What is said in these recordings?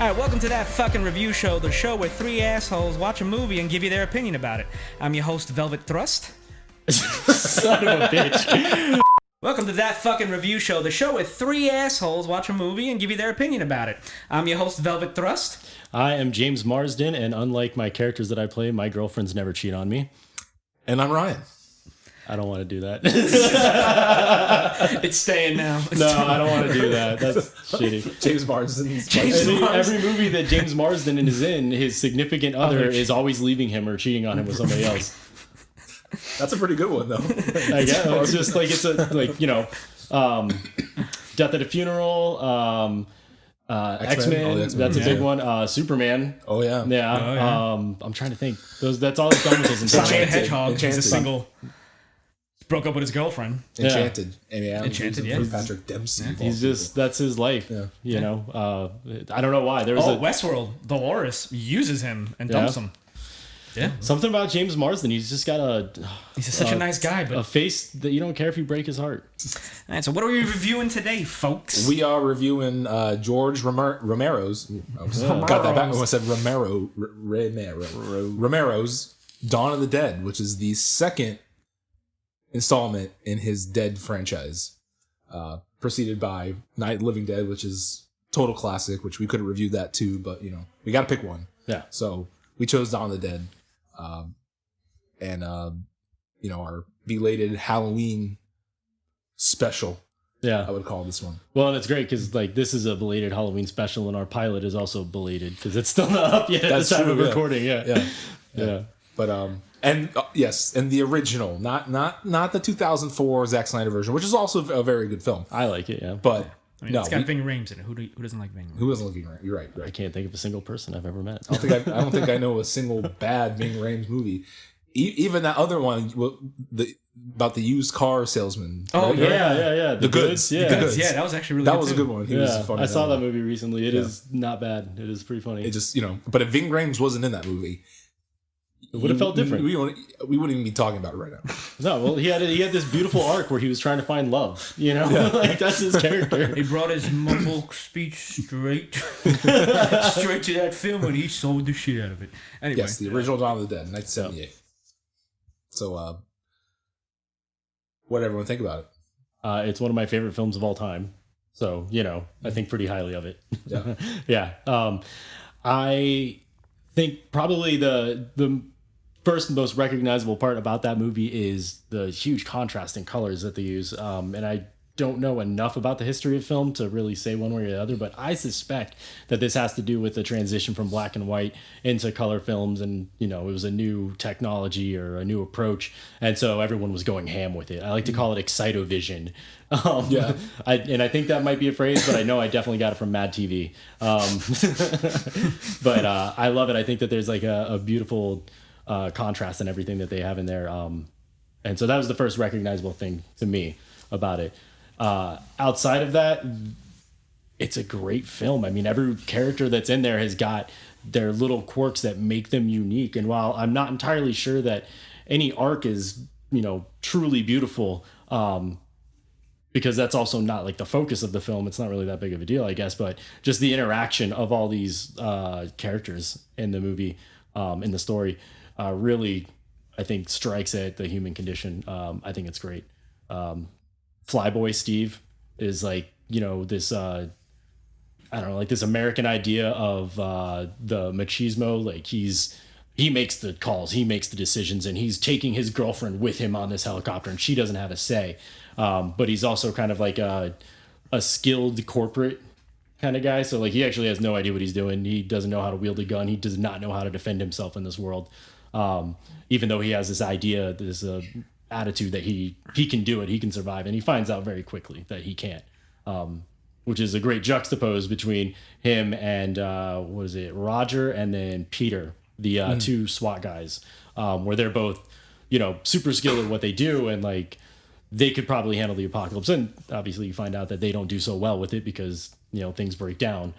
Alright, welcome to That Fucking Review Show, the show where three assholes watch a movie and give you their opinion about it. I'm your host, Velvet Thrust. Son of a bitch. Welcome to That Fucking Review Show, the show where three assholes watch a movie and give you their opinion about it. I'm your host, Velvet Thrust. I am James Marsden, and unlike my characters that I play, my girlfriends never cheat on me. And I'm Ryan. I don't want to do that. It's staying now. I don't want to do that. That's shitty. James Marsden. Every movie that James Marsden is in, his significant other is always leaving him or cheating on him with somebody else. That's a pretty good one, though. I guess it's just like Death at a Funeral, X-Men. That's a big one. Superman. Oh yeah. Yeah. I'm trying to think. That's all he's done with his entire Sonic the Hedgehog. Enchanted. He's a single. Broke up with his girlfriend. Enchanted. Amy Adams. Enchanted, yeah. Patrick Dempsey. Yeah. He's just, that's his life. Yeah. You know, I don't know why. There was Westworld. Dolores uses him and dumps him. Yeah. Something about James Marsden. He's just got He's such a nice guy, but a face that you don't care if you break his heart. All right, so what are we reviewing today, folks? We are reviewing George Romero's. Got that back when I said Romero's Dawn of the Dead, which is the second installment in his Dead franchise, preceded by Night of the Living Dead, which is total classic, which we could have reviewed that too, but you know, we got to pick one. Yeah. So we chose Dawn of the Dead, you know, our belated Halloween special. Yeah, I would call this one. Well, and it's great because like this is a belated Halloween special, and our pilot is also belated because it's still not up yet at the time of recording. Yeah. But yes, and the original, not the 2004 Zack Snyder version, which is also a very good film. I like it. Yeah, but I mean, it's got Ving Rhames in it. Who doesn't like Ving Rhames? Who doesn't like Ving Rhames? You're right. I can't think of a single person I've ever met. I don't think I know a single bad Ving Rhames movie. Even that other one, about the used car salesman. Oh right? Yeah. The goods. Yeah, that was actually really good. That was a good one. He was funny. I saw that movie recently. It is not bad. It is pretty funny. It just, you know, but if Ving Rhames wasn't in that movie, it would have felt different. We wouldn't even be talking about it right now. No, well, he had this beautiful arc where he was trying to find love. You know, like that's his character. He brought his mumble speech straight to that film, and he sold the shit out of it. Anyway, yes, the original Dawn of the Dead, 1978. So, what did everyone think about it? It's one of my favorite films of all time. So, you know, I think pretty highly of it. Yeah. Yeah. I think probably the first and most recognizable part about that movie is the huge contrast in colors that they use. And I don't know enough about the history of film to really say one way or the other, but I suspect that this has to do with the transition from black and white into color films. And, you know, it was a new technology or a new approach. And so everyone was going ham with it. I like to call it Excitovision. Yeah. I think that might be a phrase, but I know I definitely got it from Mad TV. But I love it. I think that there's like a beautiful contrast in everything that they have in there. And so that was the first recognizable thing to me about it. Outside of that, it's a great film. I mean, every character that's in there has got their little quirks that make them unique. And while I'm not entirely sure that any arc is, you know, truly beautiful, because that's also not like the focus of the film. It's not really that big of a deal, I guess, but just the interaction of all these characters in the movie, in the story, really, I think, strikes at the human condition. I think it's great. Flyboy Steve is like, you know, this, I don't know, like this American idea of the machismo. Like he makes the calls, he makes the decisions, and he's taking his girlfriend with him on this helicopter, and she doesn't have a say. But he's also kind of like a skilled corporate kind of guy. So like he actually has no idea what he's doing. He doesn't know how to wield a gun. He does not know how to defend himself in this world. Even though he has this idea, this attitude that he can do it, he can survive, and he finds out very quickly that he can't, which is a great juxtapose between him and Roger and then Peter, the two SWAT guys, where they're both, you know, super skilled at what they do, and like they could probably handle the apocalypse. And obviously you find out that they don't do so well with it because, you know, things break down.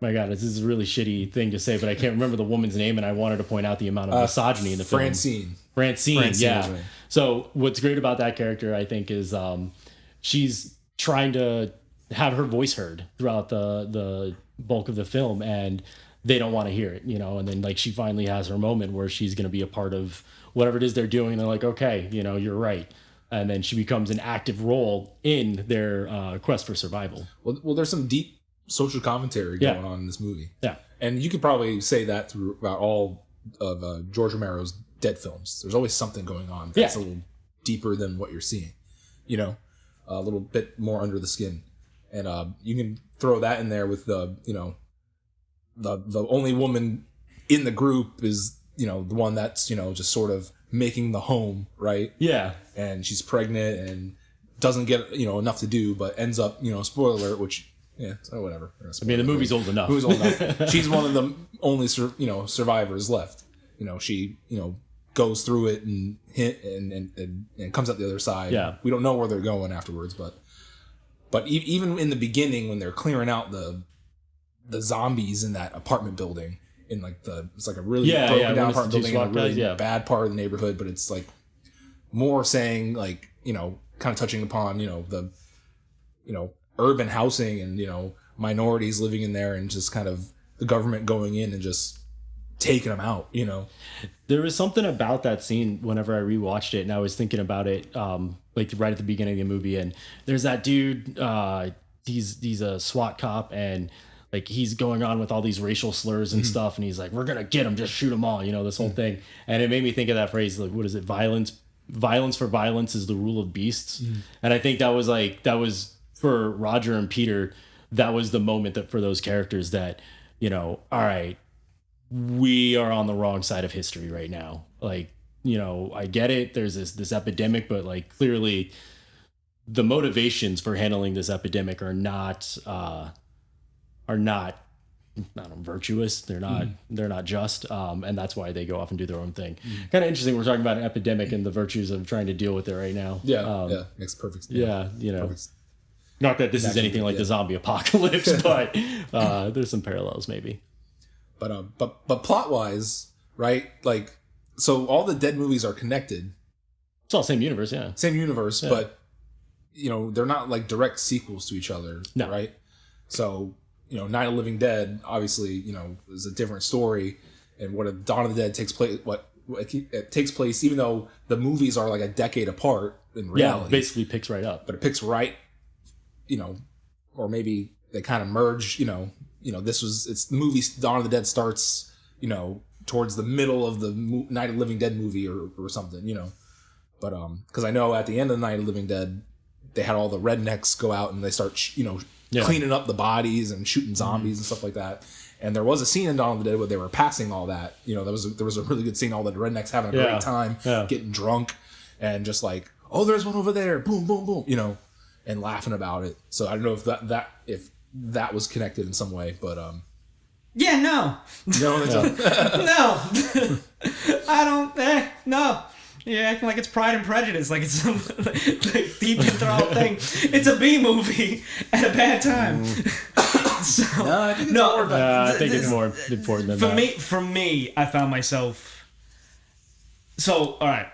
My God, this is a really shitty thing to say, but I can't remember the woman's name, and I wanted to point out the amount of misogyny in the film. Francine, yeah. Right. So what's great about that character, I think, is she's trying to have her voice heard throughout the bulk of the film, and they don't want to hear it, you know. And then like she finally has her moment where she's going to be a part of whatever it is they're doing, and they're like, okay, you know, you're right. And then she becomes an active role in their quest for survival. Well, there's some deep social commentary going on in this movie. Yeah. And you could probably say that throughout all of George Romero's Dead films. There's always something going on that's a little deeper than what you're seeing. You know, a little bit more under the skin. And you can throw that in there with the only woman in the group is, you know, the one that's, you know, just sort of making the home, right? Yeah. And she's pregnant and doesn't get, you know, enough to do, but ends up, you know, spoiler alert, which, yeah, so whatever. I mean, the movie's old enough. The movie's old enough. She's one of the only, you know, survivors left. You know, she, you know, goes through it and comes out the other side. Yeah. We don't know where they're going afterwards, but even in the beginning when they're clearing out the zombies in that apartment building, in like it's like a really broken down apartment building in a really bad part of the neighborhood, but it's like more saying like, you know, kind of touching upon, you know, the, you know, urban housing and, you know, minorities living in there and just kind of the government going in and just taking them out, you know. There was something about that scene whenever I rewatched it, and I was thinking about it like right at the beginning of the movie, and there's that dude, he's a SWAT cop, and like he's going on with all these racial slurs and stuff, and he's like, we're gonna get him, just shoot them all, you know, this whole thing. And it made me think of that phrase, like, what is it, violence for violence is the rule of beasts. And I think that was for Roger and Peter, that was the moment that for those characters that, you know, all right, we are on the wrong side of history right now. Like, you know, I get it, there's this epidemic, but like clearly the motivations for handling this epidemic are not virtuous. They're not just, and that's why they go off and do their own thing. Kind of interesting. We're talking about an epidemic and the virtues of trying to deal with it right now. Makes perfect sense. Yeah, you know, not that this is anything like the zombie apocalypse, but there's some parallels maybe. But plot wise, right? Like, so all the Dead movies are connected. It's all same universe, yeah. Same universe, but you know they're not like direct sequels to each other, right? So, you know, Night of the Living Dead, obviously, you know, is a different story, and what a Dawn of the Dead takes place. It takes place, even though the movies are like a decade apart in reality. Yeah, it basically picks right up. But it picks right, you know, or maybe they kind of merge. You know, it's the movie Dawn of the Dead starts, you know, towards the middle of the Night of the Living Dead movie or something, you know. But because I know at the end of Night of the Living Dead, they had all the rednecks go out and they start, you know, cleaning up the bodies and shooting zombies and stuff like that. And there was a scene in Dawn of the Dead where they were passing all that. You know, there was a really good scene. All the rednecks having a great time, getting drunk, and just like, oh, there's one over there, boom, boom, boom, you know, and laughing about it. So I don't know if that was connected in some way, but yeah, no, no, I don't. No. Yeah, acting like it's Pride and Prejudice, like it's some like deep enthralled thing. It's a B movie at a bad time. So, I think it's more important than that. For me, I found myself. So, all right,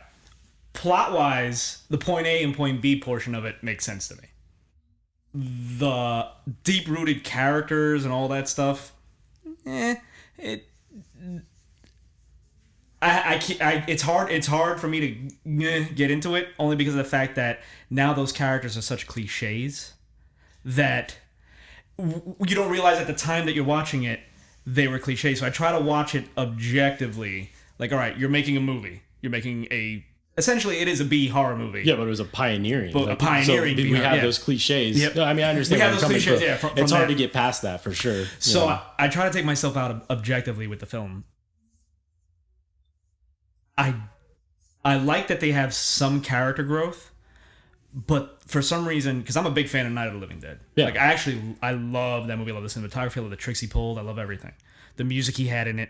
plot wise, the point A and point B portion of it makes sense to me. The deep rooted characters and all that stuff, it's hard for me to get into it, only because of the fact that now those characters are such cliches that you don't realize at the time that you're watching it they were cliches. So I try to watch it objectively. Like, all right, you're making a movie. You're making essentially it is a B horror movie. Yeah, but it was a pioneering. But a pioneering. So we have those cliches. Yep. No, I mean, I understand where you're coming from. Yeah, it's hard to get past that for sure. So I try to take myself out objectively with the film. I like that they have some character growth, but for some reason, because I'm a big fan of Night of the Living Dead. Yeah. Like, I love that movie. I love the cinematography. I love the tricks he pulled. I love everything. The music he had in it.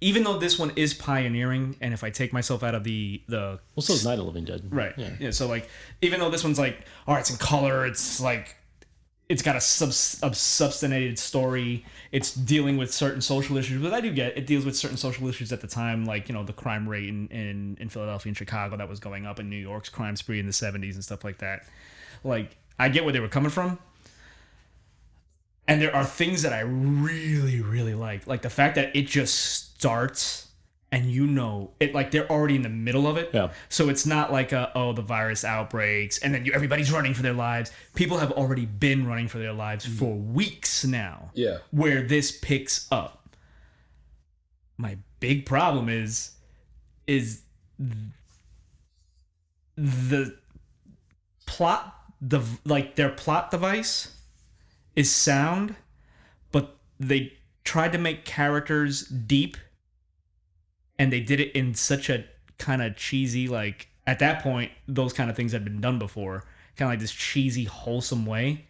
Even though this one is pioneering, and if I take myself out of the well, so is Night of the Living Dead. Right. Yeah. So like, even though this one's like, all right, it's in color. It's like, it's got a substantiated story. It's dealing with certain social issues, but I do get it deals with certain social issues at the time, like, you know, the crime rate in Philadelphia and Chicago that was going up, in New York's crime spree in the 70s and stuff like that. Like, I get where they were coming from. And there are things that I really, really like the fact that it just starts and it, like they're already in the middle of it. Yeah. So it's not like the virus outbreaks and then everybody's running for their lives. People have already been running for their lives for weeks now. Yeah. Where this picks up. My big problem is the plot, their plot device is sound, but they tried to make characters deep, and they did it in such a kind of cheesy, like, at that point, those kind of things had been done before, kind of like this cheesy, wholesome way,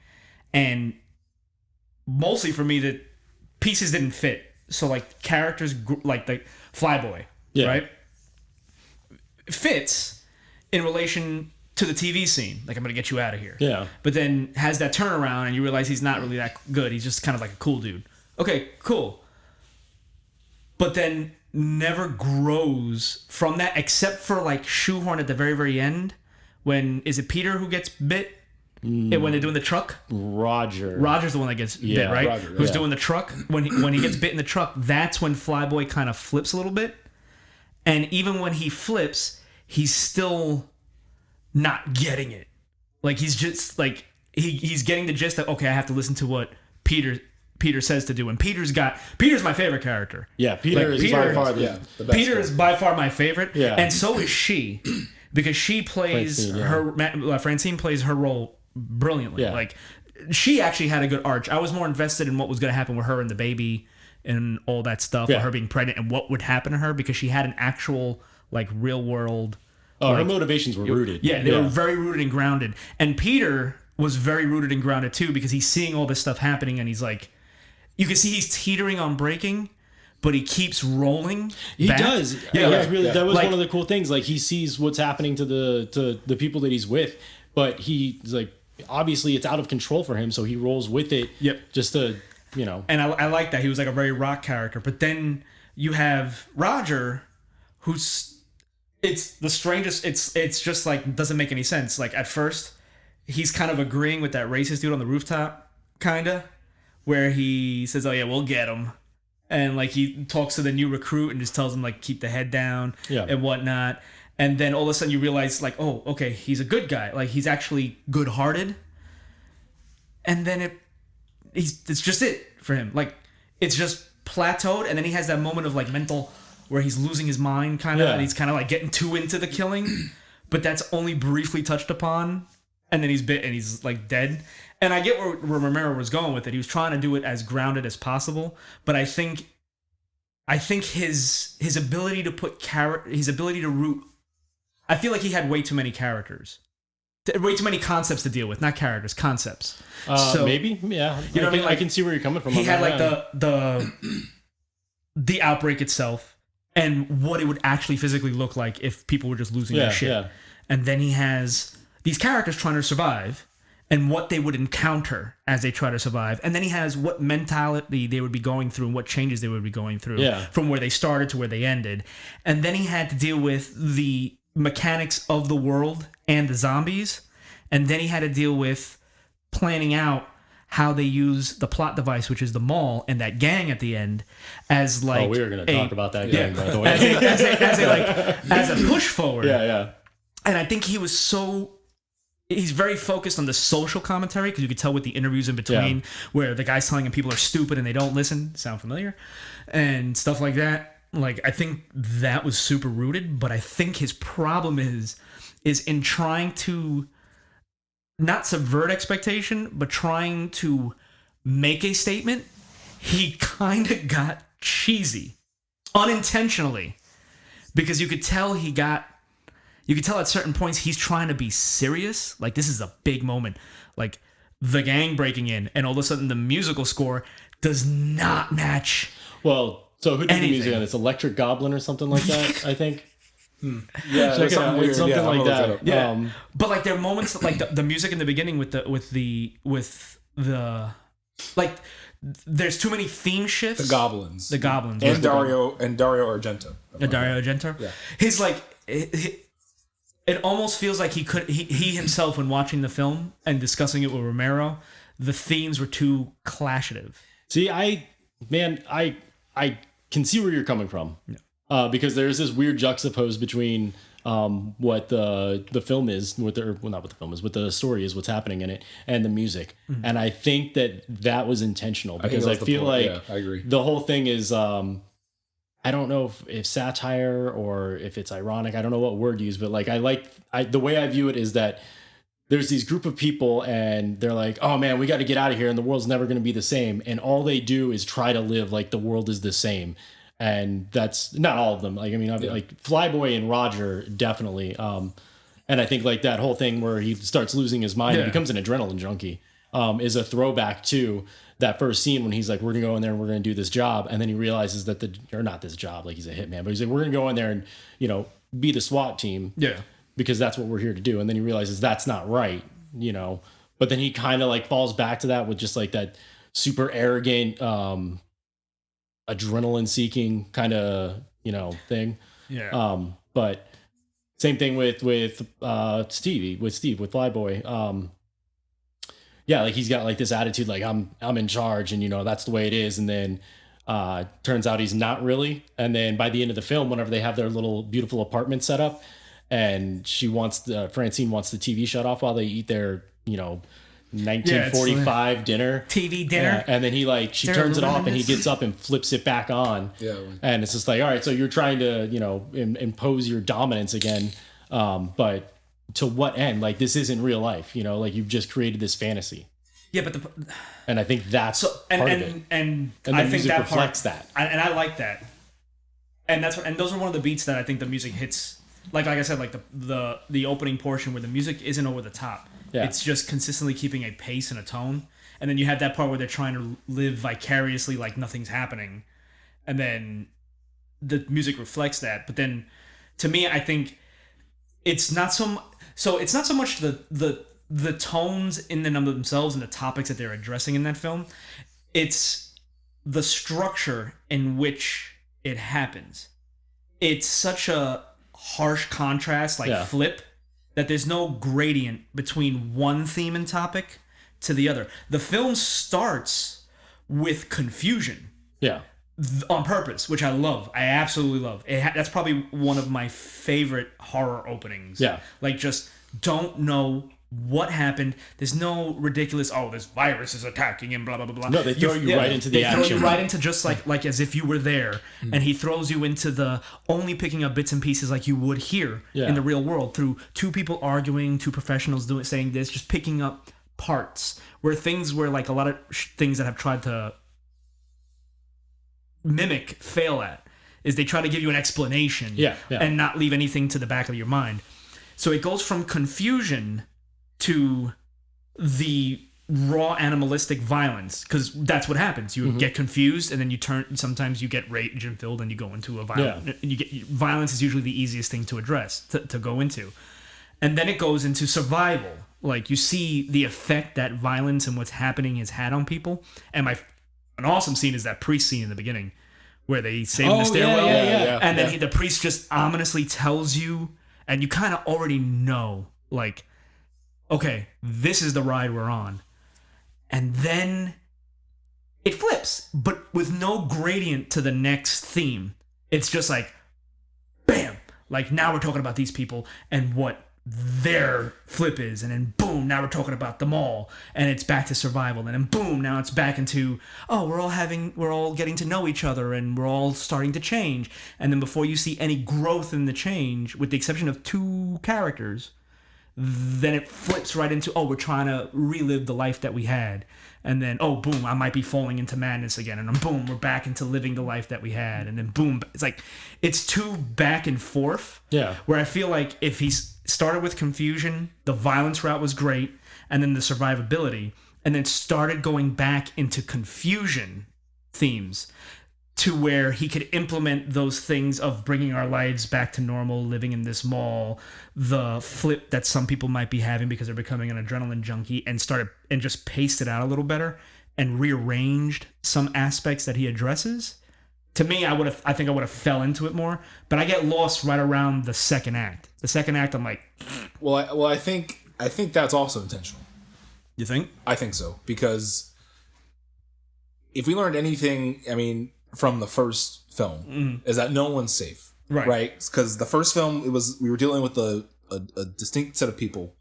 and mostly for me, the pieces didn't fit. So, like, characters, like the Flyboy, right, fits in relation to the TV scene, like, I'm gonna get you out of here. Yeah. But then has that turnaround and you realize he's not really that good. He's just kind of like a cool dude. Okay, cool. But then never grows from that except for like shoehorn at the very, very end when, is it Peter who gets bit? When they're doing the truck? Roger's the one that gets bit, right? Roger, Who's doing the truck. When he gets bit in the truck, that's when Flyboy kind of flips a little bit. And even when he flips, he's still not getting it. Like, he's just like he's getting the gist that, okay, I have to listen to what Peter says to do. And Peter's my favorite character. Yeah, Peter is by far the best. Peter is by far my favorite. Yeah. And so is she, because she plays Francine plays her role brilliantly. Yeah. Like, she actually had a good arc. I was more invested in what was going to happen with her and the baby and all that stuff, or her being pregnant and what would happen to her, because she had an actual, like, real world. Her motivations were rooted. Yeah, they were very rooted and grounded. And Peter was very rooted and grounded too, because he's seeing all this stuff happening and he's like, you can see he's teetering on breaking, but he keeps rolling. He does. Yeah, really. That was like, one of the cool things. Like, he sees what's happening to the people that he's with, but he's like, obviously it's out of control for him, so he rolls with it. Yep. Just to, And I like that. He was like a very rock character. But then you have Roger, who's, it's the strangest. It's just like, doesn't make any sense. Like, at first, he's kind of agreeing with that racist dude on the rooftop, kinda, where he says, "Oh yeah, we'll get him," and like he talks to the new recruit and just tells him like keep the head down and whatnot. And then all of a sudden you realize like, oh, okay, he's a good guy. Like, he's actually good-hearted. And then it's just it for him. Like, it's just plateaued, and then he has that moment of like mental, where he's losing his mind, kind of, and he's kind of like getting too into the killing, but that's only briefly touched upon, and then he's bit and he's like dead. And I get where Romero was going with it. He was trying to do it as grounded as possible, but I think his ability to put his ability to root, I feel like he had way too many characters. Way too many concepts to deal with, not characters, concepts. So maybe, yeah. You know what I mean? Like, I can see where you're coming from. He had like the outbreak itself, and what it would actually physically look like if people were just losing their shit. Yeah. And then he has these characters trying to survive, and what they would encounter as they try to survive. And then he has what mentality they would be going through and what changes they would be going through from where they started to where they ended. And then he had to deal with the mechanics of the world and the zombies. And then he had to deal with planning out how they use the plot device, which is the mall and that gang at the end, as like we were going to talk about that gang, by the way. as a push forward. Yeah. And I think he's very focused on the social commentary, because you could tell with the interviews in between where the guy's telling him people are stupid and they don't listen. Sound familiar? And stuff like that. Like, I think that was super rooted, but I think his problem is in trying to not subvert expectation, but trying to make a statement, he kind of got cheesy unintentionally, because you could tell at certain points he's trying to be serious. Like, this is a big moment, like the gang breaking in, and all of a sudden the musical score does not match. Well, so who did the music on this? Electric Goblin or something like that, I think. Yeah, check it out. It's something like that. Yeah, but like there are moments like the music in the beginning with the like there's too many theme shifts. The goblins, and Dario Argento. Dario Argento. Yeah, He's like. it almost feels like he himself, when watching the film and discussing it with Romero, the themes were too clashative. See, I can see where you're coming from. Yeah. Because there's this weird juxtapose between what the film is, not what the film is, what the story is, what's happening in it, and the music. Mm-hmm. And I think that was intentional, because I feel like I agree. The whole thing is, I don't know if satire or if it's ironic. I don't know what word to use, but like the way I view it is that there's these group of people and they're like, oh man, we got to get out of here and the world's never going to be the same. And all they do is try to live like the world is the same. And that's not all of them. Like, I mean, like Flyboy and Roger, definitely. And I think like that whole thing where he starts losing his mind and becomes an adrenaline junkie is a throwback to that first scene when he's like, we're going to go in there and we're going to do this job. And then he realizes that or not this job, like he's a hitman, but he's like, we're going to go in there and, be the SWAT team. Yeah. Because that's what we're here to do. And then he realizes that's not right, but then he kind of like falls back to that with just like that super arrogant, adrenaline seeking kind of, thing. Yeah. But same thing with Steve, with Flyboy. Yeah. Like he's got like this attitude, like I'm in charge and, that's the way it is. And then, turns out he's not really. And then by the end of the film, whenever they have their little beautiful apartment set up, and Francine wants the TV shut off while they eat their, 1945 dinner. TV dinner. And then she turns it off and he gets up and flips it back on. Yeah. And it's just like, all right, so you're trying to, impose your dominance again. But to what end? Like, this isn't real life, like you've just created this fantasy. Yeah, but and I think that's part of it. And I think that reflects that. And I like that. And those are one of the beats that I think the music hits. Like I said, like the opening portion where the music isn't over the top. Yeah. It's just consistently keeping a pace and a tone. And then you have that part where they're trying to live vicariously like nothing's happening. And then the music reflects that. But then to me, I think it's not so much the tones in and of themselves and the topics that they're addressing in that film. It's the structure in which it happens. It's such a harsh contrast, flip, that there's no gradient between one theme and topic to the other. The film starts with confusion. Yeah. On purpose, which I love. I absolutely love. That's probably one of my favorite horror openings. Yeah. Like, just don't know what happened. There's no ridiculous, this virus is attacking and blah, blah, blah, blah. No, they throw you right into the action. They throw you right into just like as if you were there. And he throws you into the only picking up bits and pieces like you would here in the real world through two people arguing, two professionals saying this, just picking up parts where like a lot of things that have tried to mimic fail at is they try to give you an explanation and not leave anything to the back of your mind. So it goes from confusion to the raw animalistic violence, because that's what happens. You get confused and then you sometimes you get rage and filled and you go into a violent. Violence is usually the easiest thing to address, to go into. And then it goes into survival. Like, you see the effect that violence and what's happening has had on people. And an awesome scene is that priest scene in the beginning where they save the stairwell. And then the priest just ominously tells you, and you kind of already know, like, okay, this is the ride we're on. And then it flips, but with no gradient to the next theme. It's just like, bam! Like, now we're talking about these people and what their flip is, and then boom, now we're talking about them all, and it's back to survival, and then boom, now it's back into, we're all getting to know each other, and we're all starting to change. And then before you see any growth in the change, with the exception of two characters, then it flips right into, we're trying to relive the life that we had. And then, boom, I might be falling into madness again. And then boom, we're back into living the life that we had. And then boom, it's like, it's too back and forth. Yeah. Where I feel like if he started with confusion, the violence route was great, and then the survivability, and then started going back into confusion themes, to where he could implement those things of bringing our lives back to normal, living in this mall, the flip that some people might be having because they're becoming an adrenaline junkie, and just paced it out a little better and rearranged some aspects that he addresses. To me, I think I would have fell into it more, but I get lost right around the second act. The second act, I'm like, I think that's also intentional. You think? I think so, because if we learned anything, I mean, from the first film, is that no one's safe, right? Because the first film, we were dealing with a distinct set of people,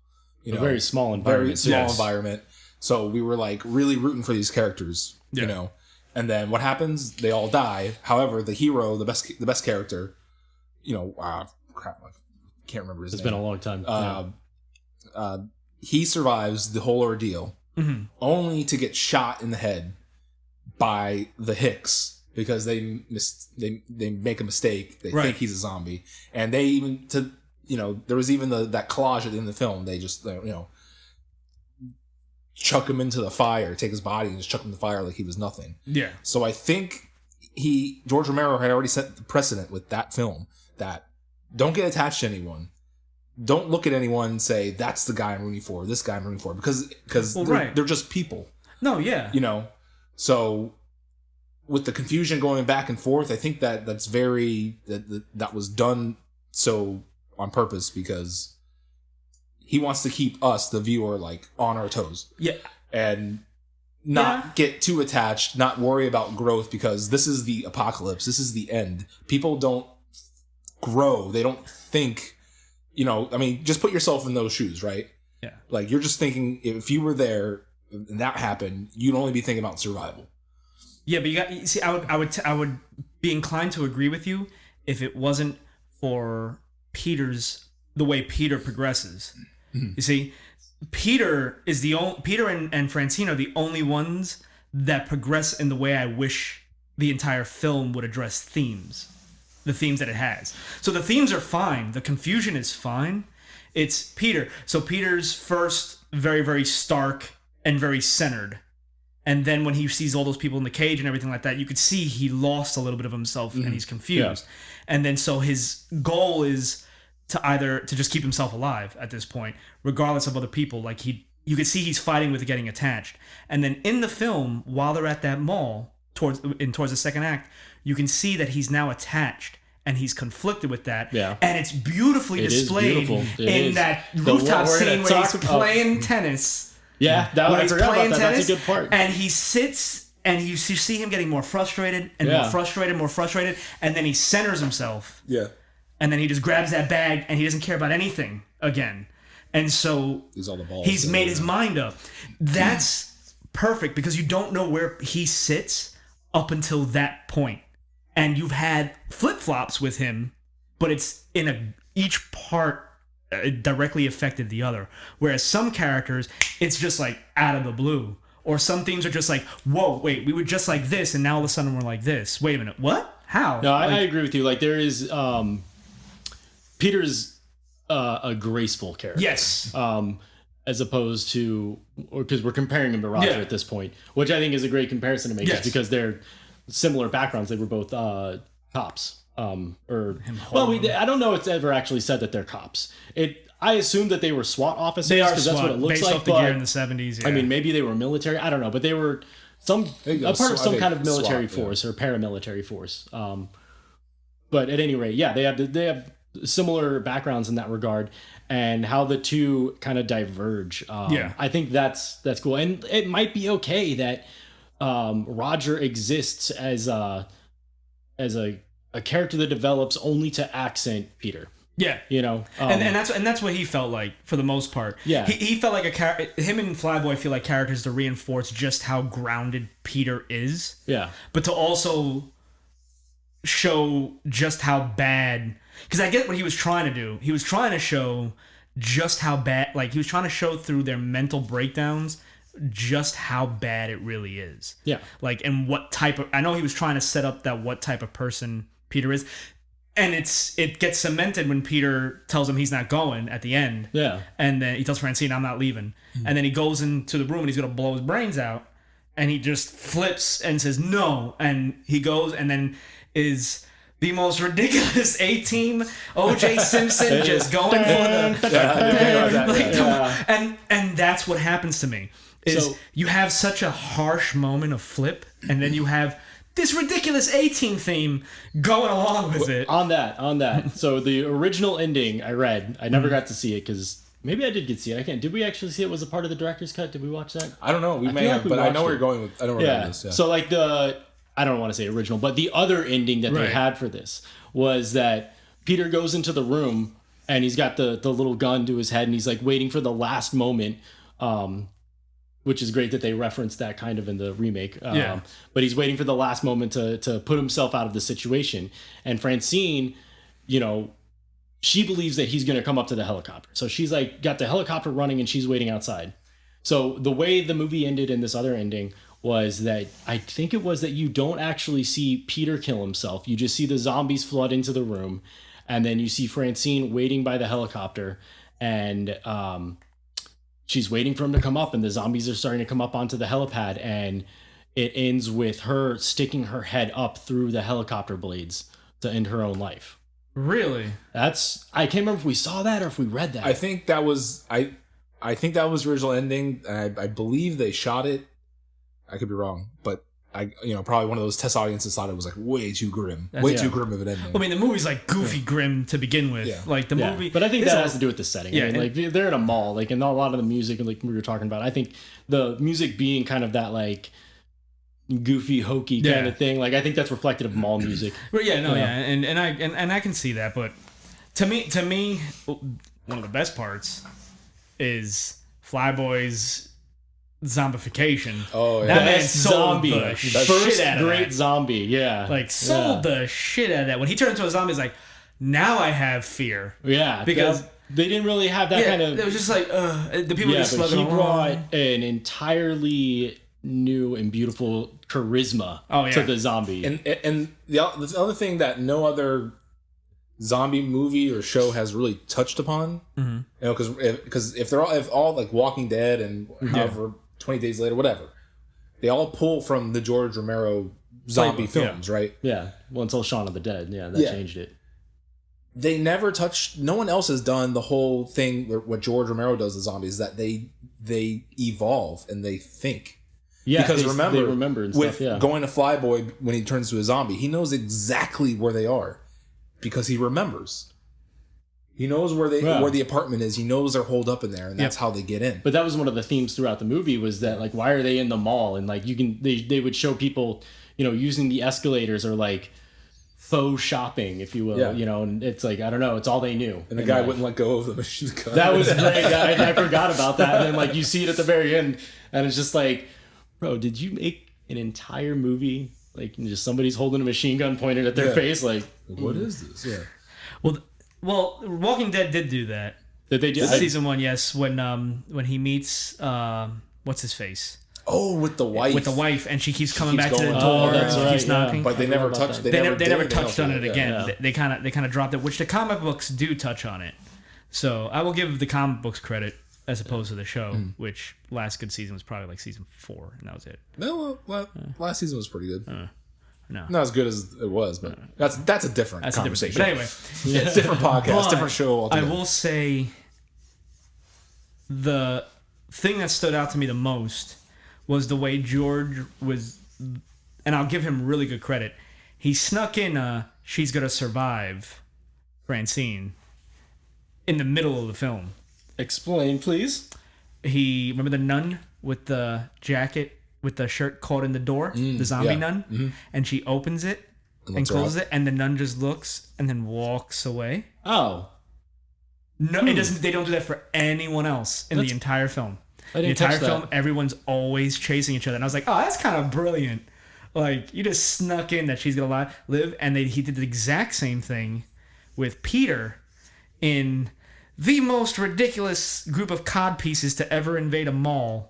a very small environment, environment. So we were like really rooting for these characters, you know. And then what happens? They all die. However, the hero, the best character, you know, crap, I can't remember his name. It's been a long time. He survives the whole ordeal, only to get shot in the head by the Hicks because they make a mistake. They think he's a zombie, and they even there was even that collage at the end of the film. They just chuck him into the fire, take his body and just chuck him in the fire like he was nothing. Yeah. So I think George Romero had already set the precedent with that film that don't get attached to anyone. Don't look at anyone and say, that's the guy I'm rooting for, this guy I'm rooting for, because they're just people. No, yeah. So with the confusion going back and forth, I think that was done so on purpose because he wants to keep us, the viewer, like on our toes. Yeah. And not get too attached, not worry about growth because this is the apocalypse. This is the end. People don't grow. They don't think... I mean, just put yourself in those shoes, right? Yeah. Like, you're just thinking, if you were there and that happened, you'd only be thinking about survival. Yeah, but I would be inclined to agree with you if it wasn't for the way Peter progresses. Mm-hmm. You see, Peter and Francine are the only ones that progress in the way I wish the entire film would address themes. The themes that it has. So the themes are fine. The confusion is fine. It's Peter. So Peter's first very, very stark and very centered. And then when he sees all those people in the cage and everything like that, you could see he lost a little bit of himself and he's confused. Yeah. And then so his goal is to just keep himself alive at this point, regardless of other people. Like you could see he's fighting with getting attached. And then in the film, while they're at that mall, towards the second act, you can see that he's now attached and he's conflicted with that. Yeah. And it's beautifully displayed in that rooftop scene where he's playing tennis. Yeah, I forgot about that. That's a good part. And he sits and you see him getting more frustrated and more frustrated, and then he centers himself. Yeah. And then he just grabs that bag and he doesn't care about anything again. And so he's made his mind up. That's perfect because you don't know where he sits up until that point. And you've had flip-flops with him, but it's each part directly affected the other. Whereas some characters, it's just like out of the blue. Or some themes are just like, whoa, wait, we were just like this, and now all of a sudden we're like this. Wait a minute, what? How? No, I agree with you. Like there is, Peter's a graceful character. Yes. As opposed to, because we're comparing him to Roger at this point, which I think is a great comparison to make, just because they're similar backgrounds. They were both cops. I don't know if it's ever actually said that they're cops. I assume that they were SWAT officers because that's what it looks based like. Off the gear in the 70s. Yeah. I mean, maybe they were military. I don't know, but they were a part of some kind of military force or paramilitary force. But at any rate, they have similar backgrounds in that regard, and how the two kind of diverge. I think that's cool, and it might be okay that Roger exists as a character that develops only to accent Peter. Yeah, and that's what he felt like for the most part. Yeah, he felt like him and Flyboy feel like characters to reinforce just how grounded Peter is. Yeah, but to also show just how bad. Because I get what he was trying to do. He was trying to show just how bad. Like he was trying to show through their mental breakdowns just how bad it really is. Yeah. Like, and what type of... I know he was trying to set up that what type of person Peter is. And it gets cemented when Peter tells him he's not going at the end. Yeah. And then he tells Francine, I'm not leaving. Mm-hmm. And then he goes into the room and he's going to blow his brains out. And he just flips and says, no. And he goes and then is... the most ridiculous A-Team O.J. Simpson just going for the... And that's what happens to me. Is you have such a harsh moment of flip, and then you have this ridiculous A-Team theme going along with it. On that. So the original ending I read, I never got to see it because maybe I did get to see it. I can't. Did we actually see it? Was a part of the director's cut? Did we watch that? I don't know. We may have, but I know where you're going with. I don't remember this. Yeah. So like I don't want to say original, but the other ending that they had for this was that Peter goes into the room and he's got the little gun to his head and he's like waiting for the last moment. Which is great that they referenced that kind of in the remake. But he's waiting for the last moment to put himself out of the situation. And Francine, she believes that he's going to come up to the helicopter. So she's like got the helicopter running and she's waiting outside. So the way the movie ended in this other ending was that I think it was that you don't actually see Peter kill himself. You just see the zombies flood into the room. And then you see Francine waiting by the helicopter and, she's waiting for him to come up and the zombies are starting to come up onto the helipad and it ends with her sticking her head up through the helicopter blades to end her own life. Really? I can't remember if we saw that or if we read that. I think that was I think that was the original ending. I believe they shot it. I could be wrong, but probably one of those test audiences thought it was like way too grim. Too grim of an ending. I mean, the movie's like goofy grim to begin with. Yeah. Like the movie. But I think that has to do with the setting. Yeah, I mean, like they're in a mall, like, and a lot of the music, like we were talking about, I think the music being kind of that like goofy, hokey kind of thing. Like I think that's reflective of mall music. But and I can see that. But to me, one of the best parts is Flyboy's zombification. Oh, yeah. That man sold the First shit out of great that. zombie, yeah. Like, sold the shit out of that. When he turned into a zombie, he's like, now I have fear. Yeah, Because they didn't really have that kind of... It was just like, the people just but slugging he along. brought an entirely new and beautiful charisma to the zombie. And the other thing that no other zombie movie or show has really touched upon, because if all like Walking Dead and however 20 Days Later, whatever, they all pull from the George Romero zombie films, right? Yeah. Well, until Shaun of the Dead, that changed it. They never touched. No one else has done the whole thing. What George Romero does with zombies is that they evolve and they think. Yeah, because they remember and with stuff, going to Flyboy when he turns to a zombie, he knows exactly where they are because he remembers. He knows where the apartment is. He knows they're holed up in there, and that's how they get in. But that was one of the themes throughout the movie was that like why are they in the mall and like they would show people using the escalators or like faux shopping, if you will. And it's like I don't know, it's all they knew. And the guy wouldn't let go of the machine gun. That was great. I forgot about that. And then like you see it at the very end, and it's just like, bro, did you make an entire movie like just somebody's holding a machine gun pointed at their face? Like, what is this? Yeah. Well, Walking Dead did do that. Did they do season 1? Yes, when he meets what's his face? Oh, with the wife. With the wife, and she keeps coming back to the going. door. That's and right, keeps knocking. But they never touched. They never touched on it again. Yeah. They kind of dropped it, which the comic books do touch on it. So I will give the comic books credit as opposed to the show, which last good season was probably like season 4, and that was it. No, last season was pretty good. No, not as good as it was, but that's a different conversation. But anyway, it's different podcast, different show altogether. I will say the thing that stood out to me the most was the way George was, and I'll give him really good credit. He snuck in "She's Gonna Survive" Francine in the middle of the film. Explain, please. Remember the nun with the jacket with the shirt caught in the door, the zombie nun, and she opens it and closes it, and the nun just looks and then walks away. Oh, no, it doesn't. They don't do that for anyone else in the entire film. The entire film, everyone's always chasing each other, and I was like, oh, that's kind of brilliant. Like you just snuck in that she's gonna live, and he did the exact same thing with Peter in the most ridiculous group of cod pieces to ever invade a mall.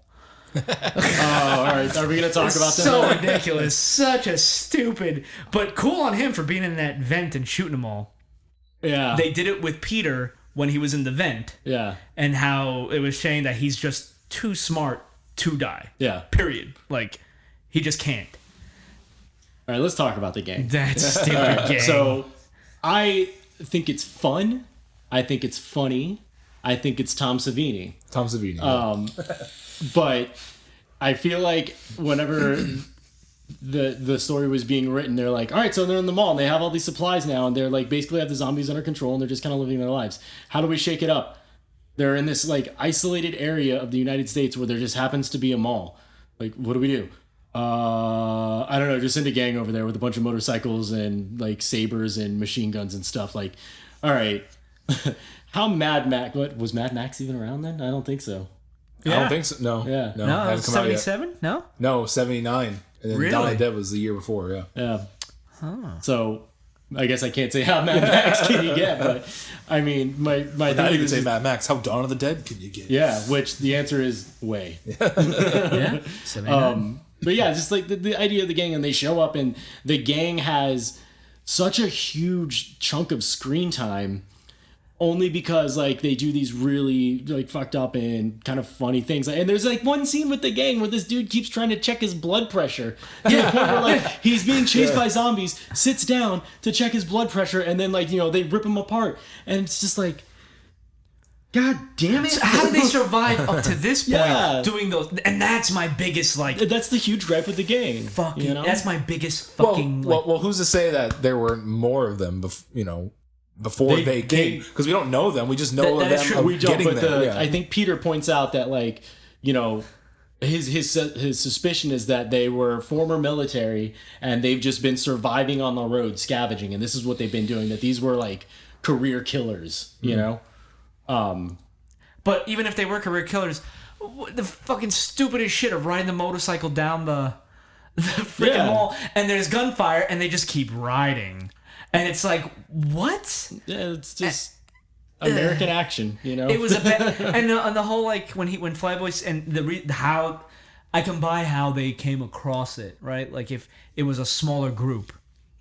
All right. Are we going to talk about that? So ridiculous. Such a stupid, but cool on him for being in that vent and shooting them all. Yeah. They did it with Peter when he was in the vent. Yeah. And how it was saying that he's just too smart to die. Yeah. Period. Like, he just can't. All right, let's talk about the gang. That stupid gang. So, I think it's fun. I think it's funny. I think it's Tom Savini. Tom Savini. But I feel like whenever the story was being written, they're like, all right, so they're in the mall and they have all these supplies now, and they're like basically have the zombies under control and they're just kind of living their lives. How do we shake it up? They're in this like isolated area of the United States where there just happens to be a mall. Like, what do we do? I don't know, just send a gang over there with a bunch of motorcycles and like sabers and machine guns and stuff. Like, all right, how Mad Max? What was Mad Max even around then? I don't think so. I don't think so. No. Yeah. No. No, Hasn't that was come out yet. 77? No? No, 79. And then Really? Dawn of the Dead was the year before. Yeah. Yeah. So I guess I can't say how Mad Max can you get, but I mean, my Now thing you can is say Mad Max. How Dawn of the Dead can you get? yeah, which the answer is way. Yeah. 79. But yeah, just like the idea of the gang, and they show up, and the gang has such a huge chunk of screen time, only because like they do these really like fucked up and kind of funny things. And there's like one scene with the gang where this dude keeps trying to check his blood pressure. Yeah, where, like he's being chased by zombies, sits down to check his blood pressure, and then like they rip him apart, and it's just like, God damn it! So how did they survive up to this point Yeah. doing those? And that's my biggest That's the huge gripe with the gang. fucking. That's my biggest fucking. Well, who's to say that there weren't more of them? Before they came, because we don't know them. We just know That of is them. true. Of We don't, getting but them. Yeah. I think Peter points out that like his suspicion is that they were former military and they've just been surviving on the road scavenging, and this is what they've been doing. That these were like career killers, you know. But even if they were career killers, the fucking stupidest shit of riding the motorcycle down the freaking Yeah. mall, and there's gunfire, and they just keep riding, and it's like, what? Yeah, it's just American action, you know. It was a bit, and the whole like when Flyboys and how I can buy how they came across it, right? Like if it was a smaller group,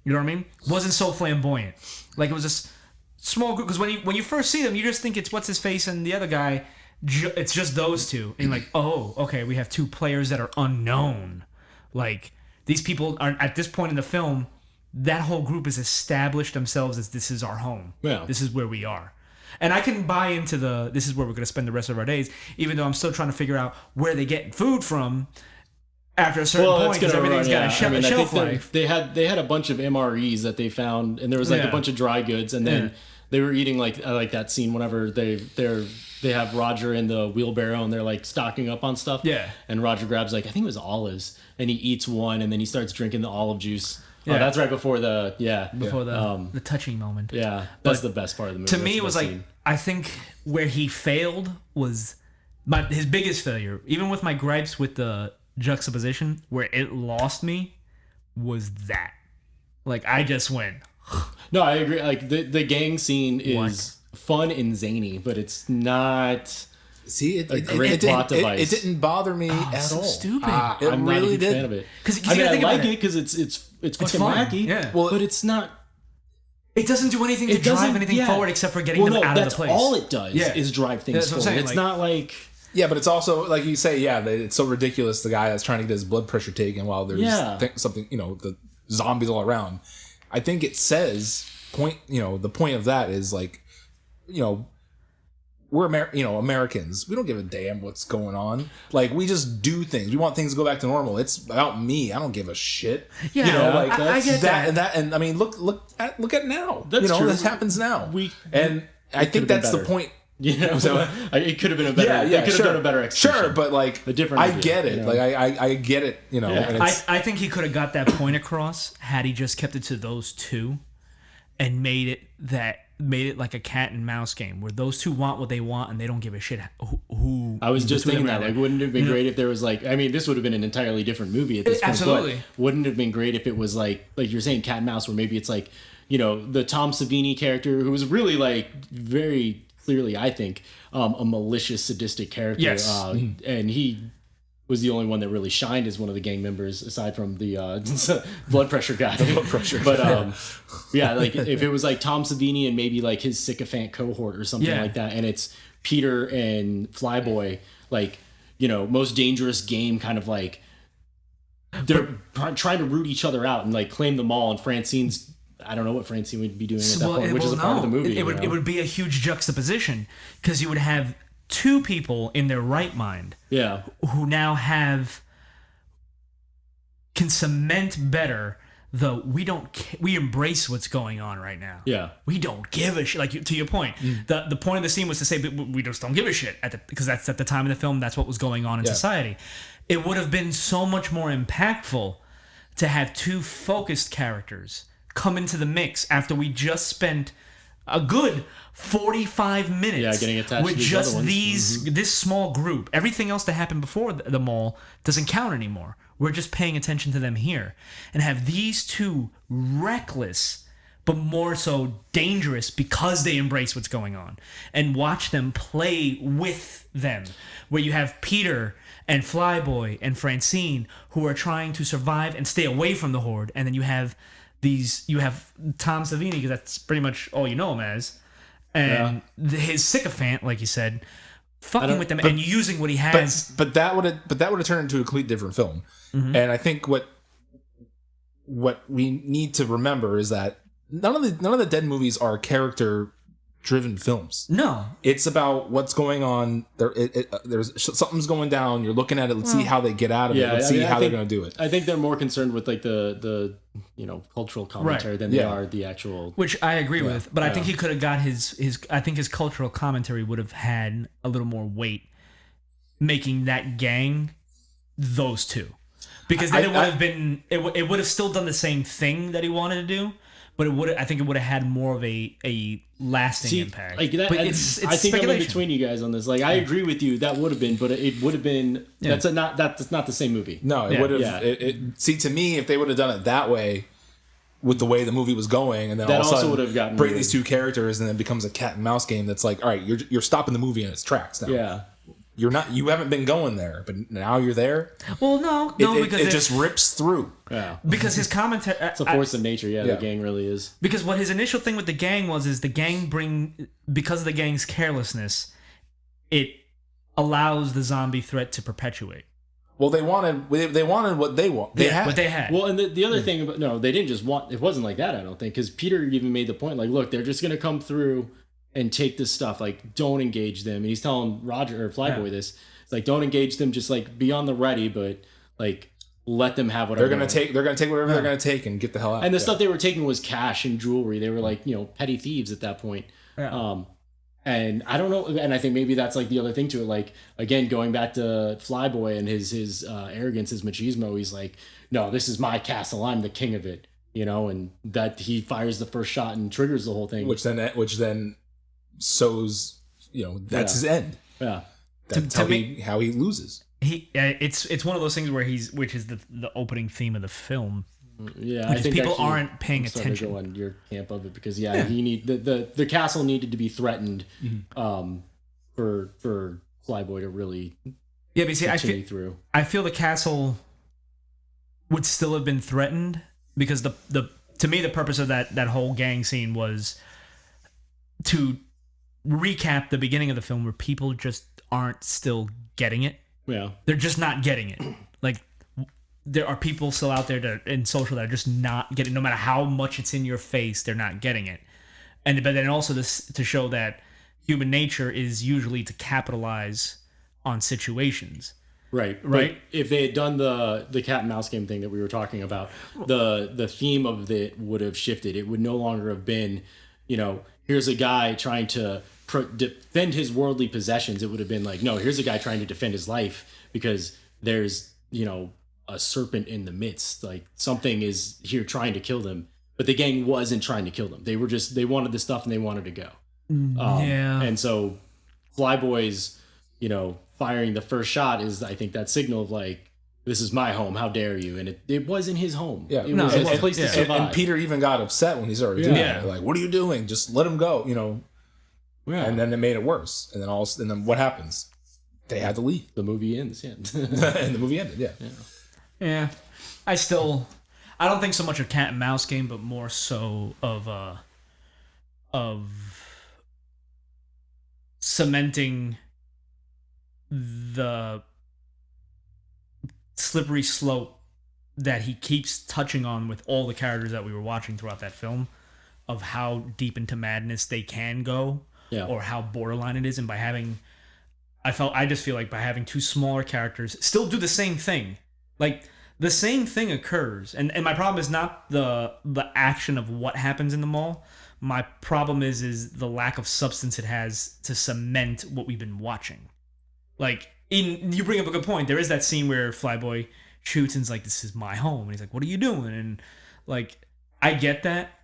you know what I mean? Wasn't so flamboyant, like it was a small group, because when you first see them, you just think it's what's his face and the other guy. It's just those two, and like, oh, okay, we have two players that are unknown. Like these people are at this point in the film, that whole group has established themselves as this is our home. Yeah. This is where we are. And I can buy into this is where we're going to spend the rest of our days, even though I'm still trying to figure out where they get food from after a certain point, because everything's got a shelf life. They had a bunch of MREs that they found, and there was like a bunch of dry goods, and then they were eating like I like that scene whenever they have Roger in the wheelbarrow and they're like stocking up on stuff. Yeah. And Roger grabs like I think it was olives, and he eats one, and then he starts drinking the olive juice. Yeah. Oh, that's right before the the touching moment. Yeah, that's the best part of the movie. To That's me, the it was best like scene. I think where he failed was his biggest failure. Even with my gripes with the juxtaposition, where it lost me was that. Like I just went. No, I agree. Like the gang scene is fun and zany, but it's not. See, it great plot device. It didn't bother me at so all. stupid. It I'm not a really huge did. fan of it. Because I mean, I think like about it because it's fucking fun, wacky. yeah. Well, but it's not. It doesn't do anything to drive anything forward except for getting them out of the place. All it does is drive things That's what I'm forward. saying, It's like- not like. Yeah, but it's also like you say. Yeah, it's so ridiculous. The guy that's trying to get his blood pressure taken while there's something. The zombies all around. I think it says the point of that is like, we're Americans. We don't give a damn what's going on. Like we just do things. We want things to go back to normal. It's about me. I don't give a shit. Yeah, I get that. And I mean, look at it now. That's true. This happens now. And I think could've been that's the better. point. So it could have been a better. Yeah, they could have done a better execution. Sure, but like, A different I idea, get it. Like I get it. And it's, I think he could have got that point across had he just kept it to those two, and made it like a cat and mouse game where those two want what they want and they don't give a shit who. I was just thinking between that. them. Like, wouldn't it have been great if there was like? I mean, this would have been an entirely different movie at this point. Absolutely. But wouldn't it have been great if it was like you're saying, cat and mouse, where maybe it's like the Tom Savini character who was really like very clearly, I think, a malicious, sadistic character. Yes. And he was the only one that really shined as one of the gang members, aside from the blood pressure guy. But yeah, like if it was like Tom Savini and maybe like his sycophant cohort or something like that, and it's Peter and Flyboy, like most dangerous game, kind of like they're trying to root each other out and like claim the mall, and Francine's. I don't know what Francine would be doing at that point, which is a part of the movie. It would be a huge juxtaposition because you would have two people in their right mind yeah. who now have can cement better we embrace what's going on right now. Yeah. We don't give a shit. Like, to your point, the point of the scene was to say we just don't give a shit because that's at the time of the film, that's what was going on in society. It would have been so much more impactful to have two focused characters come into the mix after we just spent a good 45 minutes getting attached with to these just other ones. this small group. Everything else that happened before the mall doesn't count anymore. We're just paying attention to them here. And have these two reckless, but more so dangerous because they embrace what's going on. And watch them play with them. Where you have Peter and Flyboy and Francine who are trying to survive and stay away from the Horde. And then you have Tom Savini, because that's pretty much all you know him as. And his sycophant, like you said, fucking with them and using what he has. But that would have turned into a complete different film. Mm-hmm. And I think what we need to remember is that none of the Dead movies are character driven films. No, it's about what's going on. There's something's going down. You're looking at it. Let's see how they get out of it. Let's see how they're going to do it. I think they're more concerned with like the cultural commentary than they are the actual. Which I agree with, but I think he could have got his. I think his cultural commentary would have had a little more weight, making that gang those two, because then it would have been. It would have still done the same thing that he wanted to do. But I think it would have had more of a lasting impact. Like that, but it's I think I'm in between you guys on this. Like, I agree with you. That would have been, but it would have been. Yeah. That's not the same movie. No, it would have. Yeah. See, to me, if they would have done it that way, with the way the movie was going, and then that all of a sudden would have gotten break these two characters, and then it becomes a cat and mouse game. That's like, all right, you're stopping the movie in its tracks now. Yeah. You're not. You haven't been going there, but now you're there. Well, no, because it just rips through. Yeah, because his commentary. It's a force of nature. Yeah, the gang really is. Because what his initial thing with the gang is the gang because of the gang's carelessness, it allows the zombie threat to perpetuate. Well, they wanted what they want. They had what they had. Well, and the other thing about they didn't just want. It wasn't like that. I don't think, because Peter even made the point like, look, they're just gonna come through and take this stuff, like, don't engage them. And he's telling Roger or Flyboy this. It's like, don't engage them, just like be on the ready, but like let them have whatever they're gonna take whatever they're gonna take and get the hell out. And the stuff they were taking was cash and jewelry. They were like, petty thieves at that point. Yeah. And I don't know, and I think maybe that's like the other thing to it. Like, again, going back to Flyboy and his arrogance, his machismo, he's like, no, this is my castle, I'm the king of it. And that he fires the first shot and triggers the whole thing. Which then sows, that's his end. Yeah, that's how he loses. It's one of those things which is the opening theme of the film. Yeah, I think people aren't paying attention. To go on your camp of it because he the castle needed to be threatened, for Flyboy to really but see, I feel the castle would still have been threatened because to me the purpose of that whole gang scene was to recap the beginning of the film where people just aren't still getting it. Yeah. They're just not getting it. Like, there are people still out there in social that are just not getting, no matter how much it's in your face, they're not getting it. But then also to show that human nature is usually to capitalize on situations. Right. But if they had done the cat and mouse game thing that we were talking about, the theme of it would have shifted. It would no longer have been, here's a guy trying to defend his worldly possessions. It would have been like, no, here's a guy trying to defend his life because there's, a serpent in the midst. Like, something is here trying to kill them. But the gang wasn't trying to kill them. They wanted the stuff and they wanted to go. And so Flyboy's, firing the first shot is, I think, that signal of like, this is my home. How dare you? And it wasn't his home. Yeah, it was his place to survive. And Peter even got upset when he started doing it. Like, what are you doing? Just let him go. Yeah. And then they made it worse. And then what happens? They had to leave. The movie ends. Yeah. And the movie ended. Yeah. I don't think so much of cat and mouse game, but more so of cementing the slippery slope that he keeps touching on with all the characters that we were watching throughout that film, of how deep into madness they can go, or how borderline it is. And I just feel like by having two smaller characters still do the same thing, like the same thing occurs. And my problem is not the action of what happens in the mall. My problem is the lack of substance it has to cement what we've been watching. Like, you bring up a good point. There is that scene where Flyboy shoots and's like, this is my home. And he's like, what are you doing? And, like, I get that.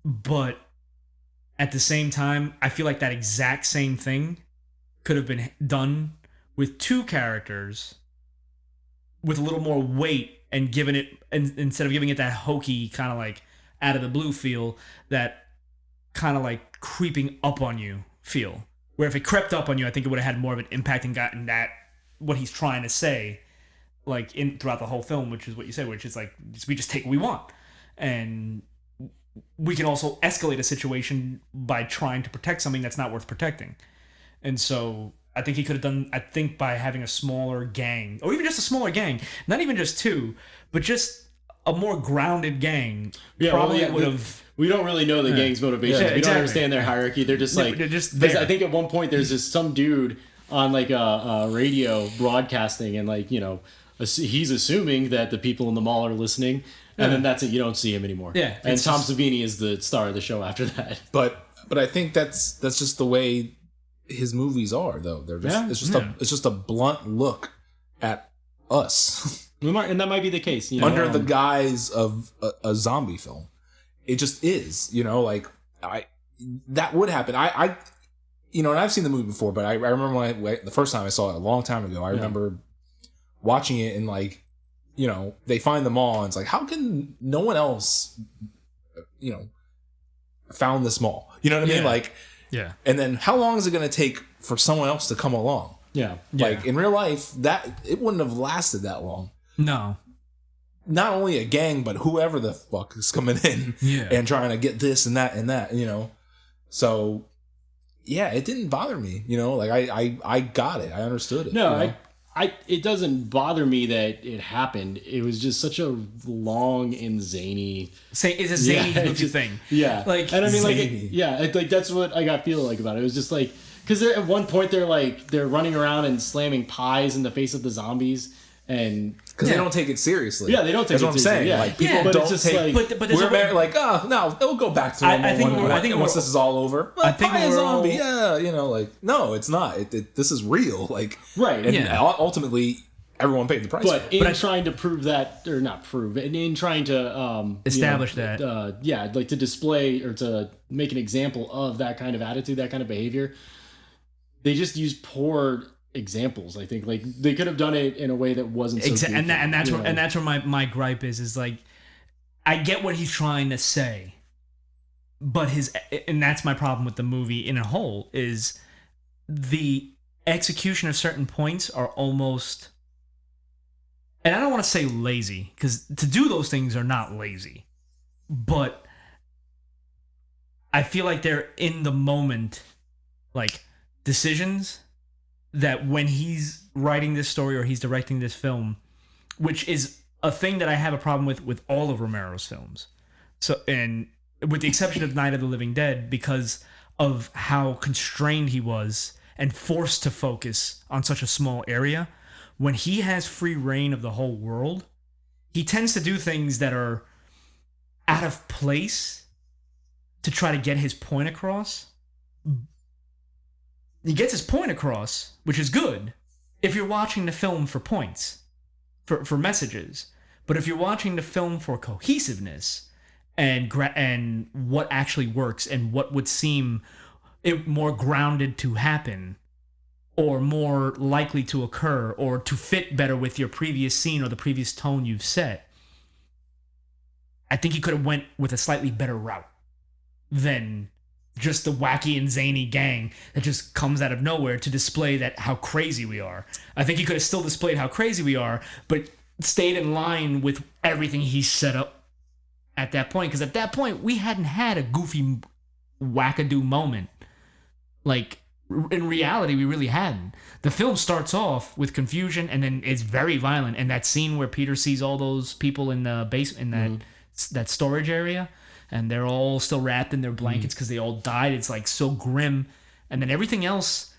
But at the same time, I feel like that exact same thing could have been done with two characters with a little more weight and given it, and instead of giving it that hokey kind of like out of the blue feel, that kind of like creeping up on you feel. Where if it crept up on you, I think it would have had more of an impact and gotten that what he's trying to say, like in throughout the whole film, which is what you said, which is like we just take what we want, and we can also escalate a situation by trying to protect something that's not worth protecting. And so I think he could have done, I think by having a smaller gang, or even just a smaller gang, not even just two, but just a more grounded gang, probably would have. We don't really know the gang's motivation. We don't understand their hierarchy. They're just like, they're just there. I think at one point there's just some dude on like a radio broadcasting, and like, you know, he's assuming that the people in the mall are listening, and then that's it. You don't see him anymore. Yeah, and Tom Savini is the star of the show after that. But I think that's just the way his movies are, though. They're just it's just a blunt look at us. And that might be the case, you know, under the guise of a zombie film. It just is, you know, like that would happen. I you know, and I've seen the movie before, but I remember when the first time I saw it a long time ago. I remember watching it and like, you know, they find the mall and it's like, how can no one else, you know, found this mall? You know what I mean? Like, yeah. And then how long is it going to take for someone else to come along? Yeah. Like in real life, that it wouldn't have lasted that long. No. Not only a gang, but whoever the fuck is coming in and trying to get this and that, you know. So, yeah, it didn't bother me, you know. Like I got it, I understood it. No, you know? it doesn't bother me that it happened. It was just such a long and zany. It's a zany movie thing. Yeah, like, and I mean, zany. like that's what I got feel like about it. It was just like, because at one point they're running around and slamming pies in the face of the zombies. And because they don't take it seriously. Yeah, they don't take it seriously. That's what I'm saying. Yeah. Like people but don't it's just take. like, but we're like, oh no, it'll go back to normal. I think once this is all over, I think we're zombie. Yeah, you know, like no, it's not. This is real. Like right. And ultimately, everyone paid the price. But in trying to prove that, or not prove, in trying to establish that, like to display or to make an example of that kind of attitude, that kind of behavior, they just use poor examples. I think like they could have done it in a way that wasn't so goofy, and that's where my gripe is like, I get what he's trying to say, but and that's my problem with the movie in a whole, is the execution of certain points are almost, and I don't want to say lazy, because to do those things are not lazy, but I feel like they're in the moment, like decisions that when he's writing this story or he's directing this film, which is a thing that I have a problem with all of Romero's films. So, and with the exception of Night of the Living Dead, because of how constrained he was and forced to focus on such a small area, when he has free reign of the whole world, he tends to do things that are out of place to try to get his point across. He gets his point across, which is good if you're watching the film for points, for messages. But if you're watching the film for cohesiveness and what actually works and what would seem more grounded to happen or more likely to occur or to fit better with your previous scene or the previous tone you've set, I think he could have went with a slightly better route than just the wacky and zany gang that just comes out of nowhere to display that how crazy we are. I think he could have still displayed how crazy we are, but stayed in line with everything he set up at that point. Because at that point, we hadn't had a goofy wackadoo moment. Like, in reality, we really hadn't. The film starts off with confusion, and then it's very violent. And that scene where Peter sees all those people in the basement, in that storage area, and they're all still wrapped in their blankets because they all died. It's like so grim. And then everything else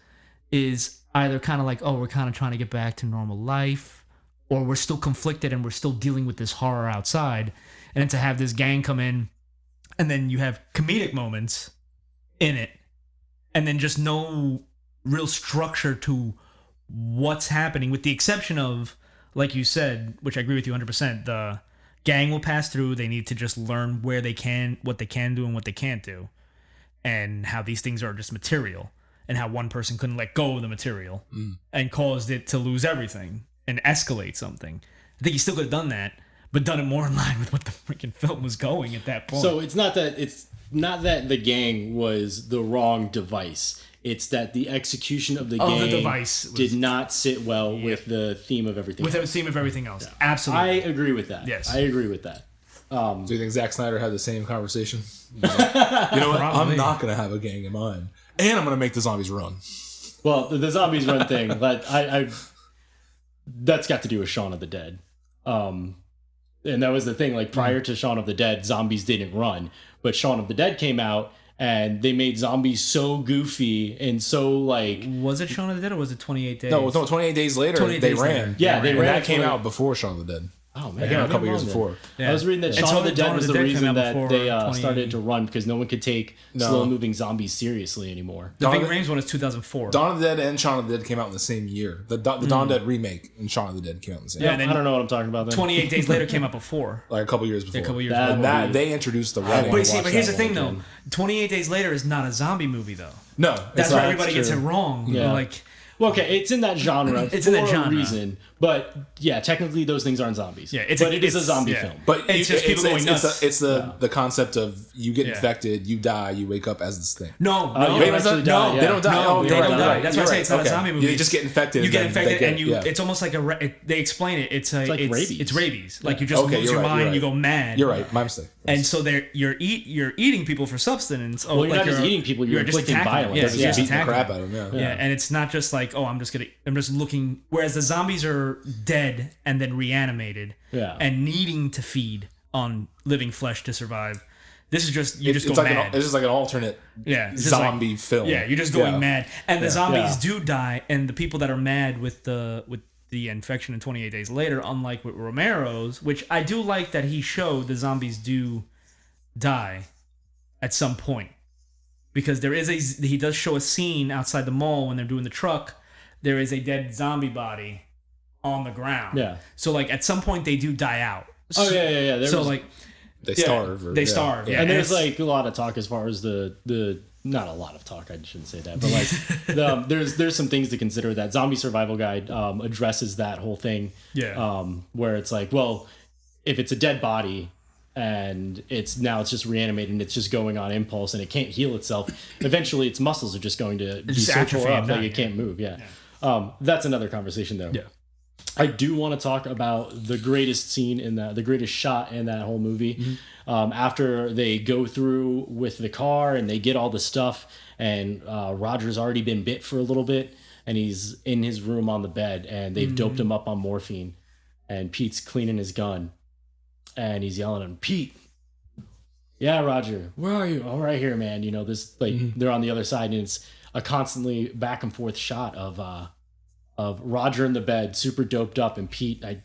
is either kind of like, oh, we're kind of trying to get back to normal life, or we're still conflicted and we're still dealing with this horror outside. And then to have this gang come in, and then you have comedic moments in it, and then just no real structure to what's happening, with the exception of, like you said, which I agree with you 100%, the gang will pass through. They need to just learn what they can do and what they can't do, and how these things are just material, and how one person couldn't let go of the material and caused it to lose everything and escalate something. I think he still could have done that, but done it more in line with what the freaking film was going at that point. So it's not that the gang was the wrong device. It's that the execution of the gang device did not sit well with the theme of everything. With the theme of everything else, absolutely. I agree with that. Yes, I agree with that. Do you think Zack Snyder had the same conversation? You know what? Probably. I'm not gonna have a gang in mind, and I'm gonna make the zombies run. Well, the zombies run thing, that's got to do with Shaun of the Dead. And that was the thing, like prior to Shaun of the Dead, zombies didn't run. But Shaun of the Dead came out and they made zombies so goofy and so like... Was it Shaun of the Dead or was it 28 Days? No, 28 days later, 28 they days ran. later. Yeah, they And ran. that came out before Shaun of the Dead. Oh, man. That came out a couple years before. I was reading that And Shaun of the Dawn Dead of was the the Dead came reason out that before they 20 started to run because no one could take slow-moving zombies seriously anymore. The Dawn Ving of the- Rhames one is 2004. Dawn of the Dead and Shaun of the Dead came out in the same year. The Dawn of the Dead remake and Shaun of the Dead came out in the same Yeah, year. and then I don't know what I'm talking about then. 28 Days later came out before. Like a couple years before. A couple years That before. And that, they introduced the running. But you see, watch but here's the that thing one though. again. 28 Days Later is not a zombie movie though. No, That's it's where not. everybody gets it true. wrong. Yeah. Like, Well, okay, it's in that genre It's for in that a genre. reason. But yeah, technically those things aren't zombies. Yeah, it is a it's- zombie yeah. film. But It's just people going nuts. It's the concept of you get Yeah. infected, you die, you wake up as this thing. no, you no, don't actually die, yeah. They don't die. No, Oh, they you're don't right, die. you're right. That's why I You're say right. it's not a Okay. zombie movie. You just get infected. You get and then infected, they and you. yeah. It's almost like they explain it. It's rabies. It's rabies. Like you just Okay, lose you're your right, mind, you're right. you go mad. You're right. My mistake. And so you're eating people for substance. Well, you're not just you're- eating people, you're just inflicting attacking them. violence. Yeah, They're you're just just beating the attacking crap them. out of them. Yeah, and it's not just like, oh, I'm just looking. Whereas the zombies are dead and then reanimated, Yeah. and needing to feed on living flesh to survive. This is just you just It's go like mad. it's just like an alternate Yeah, it's just like- zombie film. Yeah, you're just going Yeah. mad, and the zombies Yeah. do die, and the people that are mad with the infection in 28 Days Later, unlike with Romero's, which I do like that he showed the zombies do die at some point, because he does show a scene outside the mall when they're doing the truck. There is a dead zombie body on the ground. Yeah. So like at some point they do die out. Oh yeah. There So was, like They starve. they starve. Yeah, and there's it's- like a lot of talk as far as the not a lot of talk. I shouldn't say that, but like there's some things to consider. That Zombie Survival Guide addresses that whole thing. Yeah. Where it's like, well, if it's a dead body and it's just reanimated and it's just going on impulse and it can't heal itself, eventually its muscles are just going to be just so atrophy tore and up that die, it can't move. Yeah. That's another conversation though. Yeah. I do want to talk about the greatest scene the greatest shot in that whole movie. Mm-hmm. After they go through with the car and they get all the stuff, and Roger's already been bit for a little bit, and he's in his room on the bed, and they've doped him up on morphine, and Pete's cleaning his gun, and he's yelling at him, "Pete, yeah, Roger, where are you? Oh, right here, man." You know, this they're on the other side, and it's a constantly back and forth shot of Roger in the bed, super doped up, and Peter,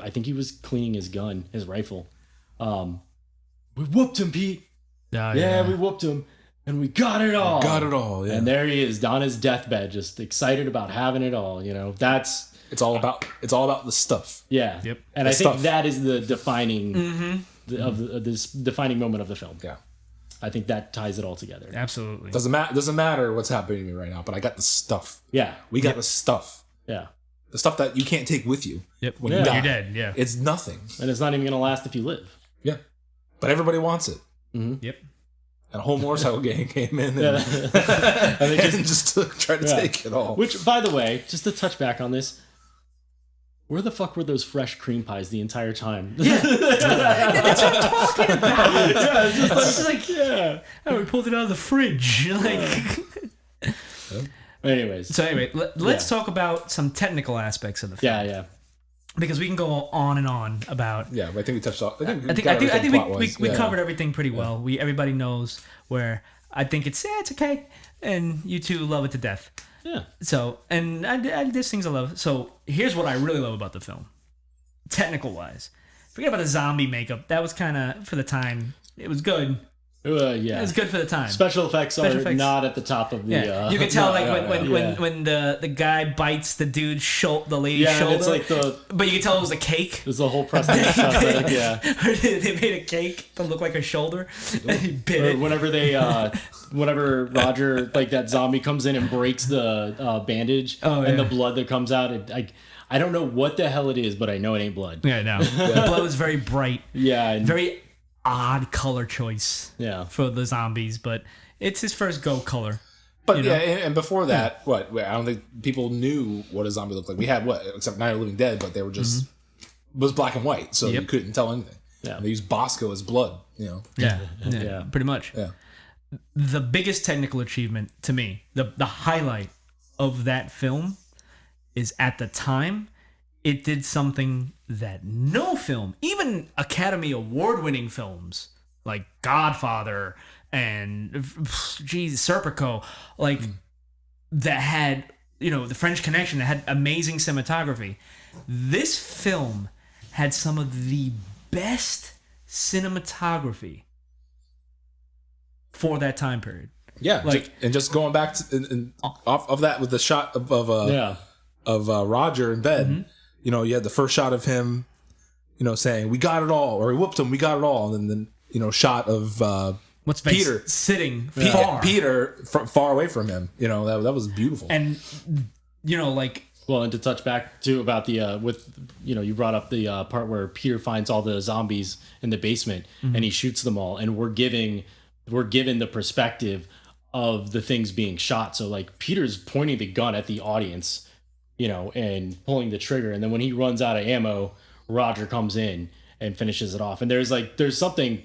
I think he was cleaning his gun, his rifle. We whooped him, Pete. Yeah, we whooped him, and we got it all. Got it all. Yeah. And there he is on his deathbed, just excited about having it all. You know, It's all about the stuff. yeah. Yep. And The I think stuff. that is the defining of this defining moment of the film. Yeah. I think that ties it all together. Absolutely. Doesn't matter what's happening to me right now, but I got the stuff. Yeah. We got the stuff. Yeah. The stuff that you can't take with you. Yep. When Yeah. you die. You're dead. Yeah. It's nothing. And it's not even going to last if you live. Yeah. But everybody wants it. Yep. And a whole motorcycle gang came in and, Yeah. and they just tried to take it all. Which, by the way, just to touch back on this, where the fuck were those fresh cream pies the entire time? Yeah. It's just like, Yeah. oh, we pulled it out of the fridge. Like, Anyways. so anyway, let's talk about some technical aspects of the film. Yeah. Because we can go on and on about. Yeah, I think we touched off. I think I think we covered everything pretty well. Everybody knows where I think it's okay, and you two love it to death. Yeah. So, and there's things I love. So here's what I really love about the film. technical wise. Forget about the zombie makeup. That was kind of, for the time, it was good. Yeah, It was good for the time. Special effects are not at the top of the. Yeah. You can tell when the guy bites the dude's the lady's shoulder. It's like but you can tell it was a cake. There's a whole prosthetic. Yeah. They made a cake to look like a shoulder. And he bit it. Whenever Roger, like that zombie comes in and breaks the bandage and the blood that comes out, I don't know what the hell it is, but I know it ain't blood. Yeah, no. The blood was very bright. Yeah, and very odd color choice. Yeah. For the zombies, but it's his first go color. But and before that, I don't think people knew what a zombie looked like. We had except Night of the Living Dead, but they were just was black and white, so you couldn't tell anything. Yeah. And they used Bosco as blood. Yeah, pretty much. Yeah. The biggest technical achievement to me, the highlight of that film, is at the time, it did something that no film, even Academy Award-winning films like Godfather and Serpico, that had, The French Connection, that had amazing cinematography. This film had some of the best cinematography for that time period. Yeah, just going back to, off of that with the shot of Roger in bed. You had the first shot of him, saying "We got it all," or he whooped him, "We got it all," and then shot of what's Peter sitting far, Peter far away from him. That was beautiful. And well, and to touch back too about the you brought up the part where Peter finds all the zombies in the basement and he shoots them all, and we're given the perspective of the things being shot. So Peter's pointing the gun at the audience, and pulling the trigger, and then when he runs out of ammo, Roger comes in and finishes it off. And there's something,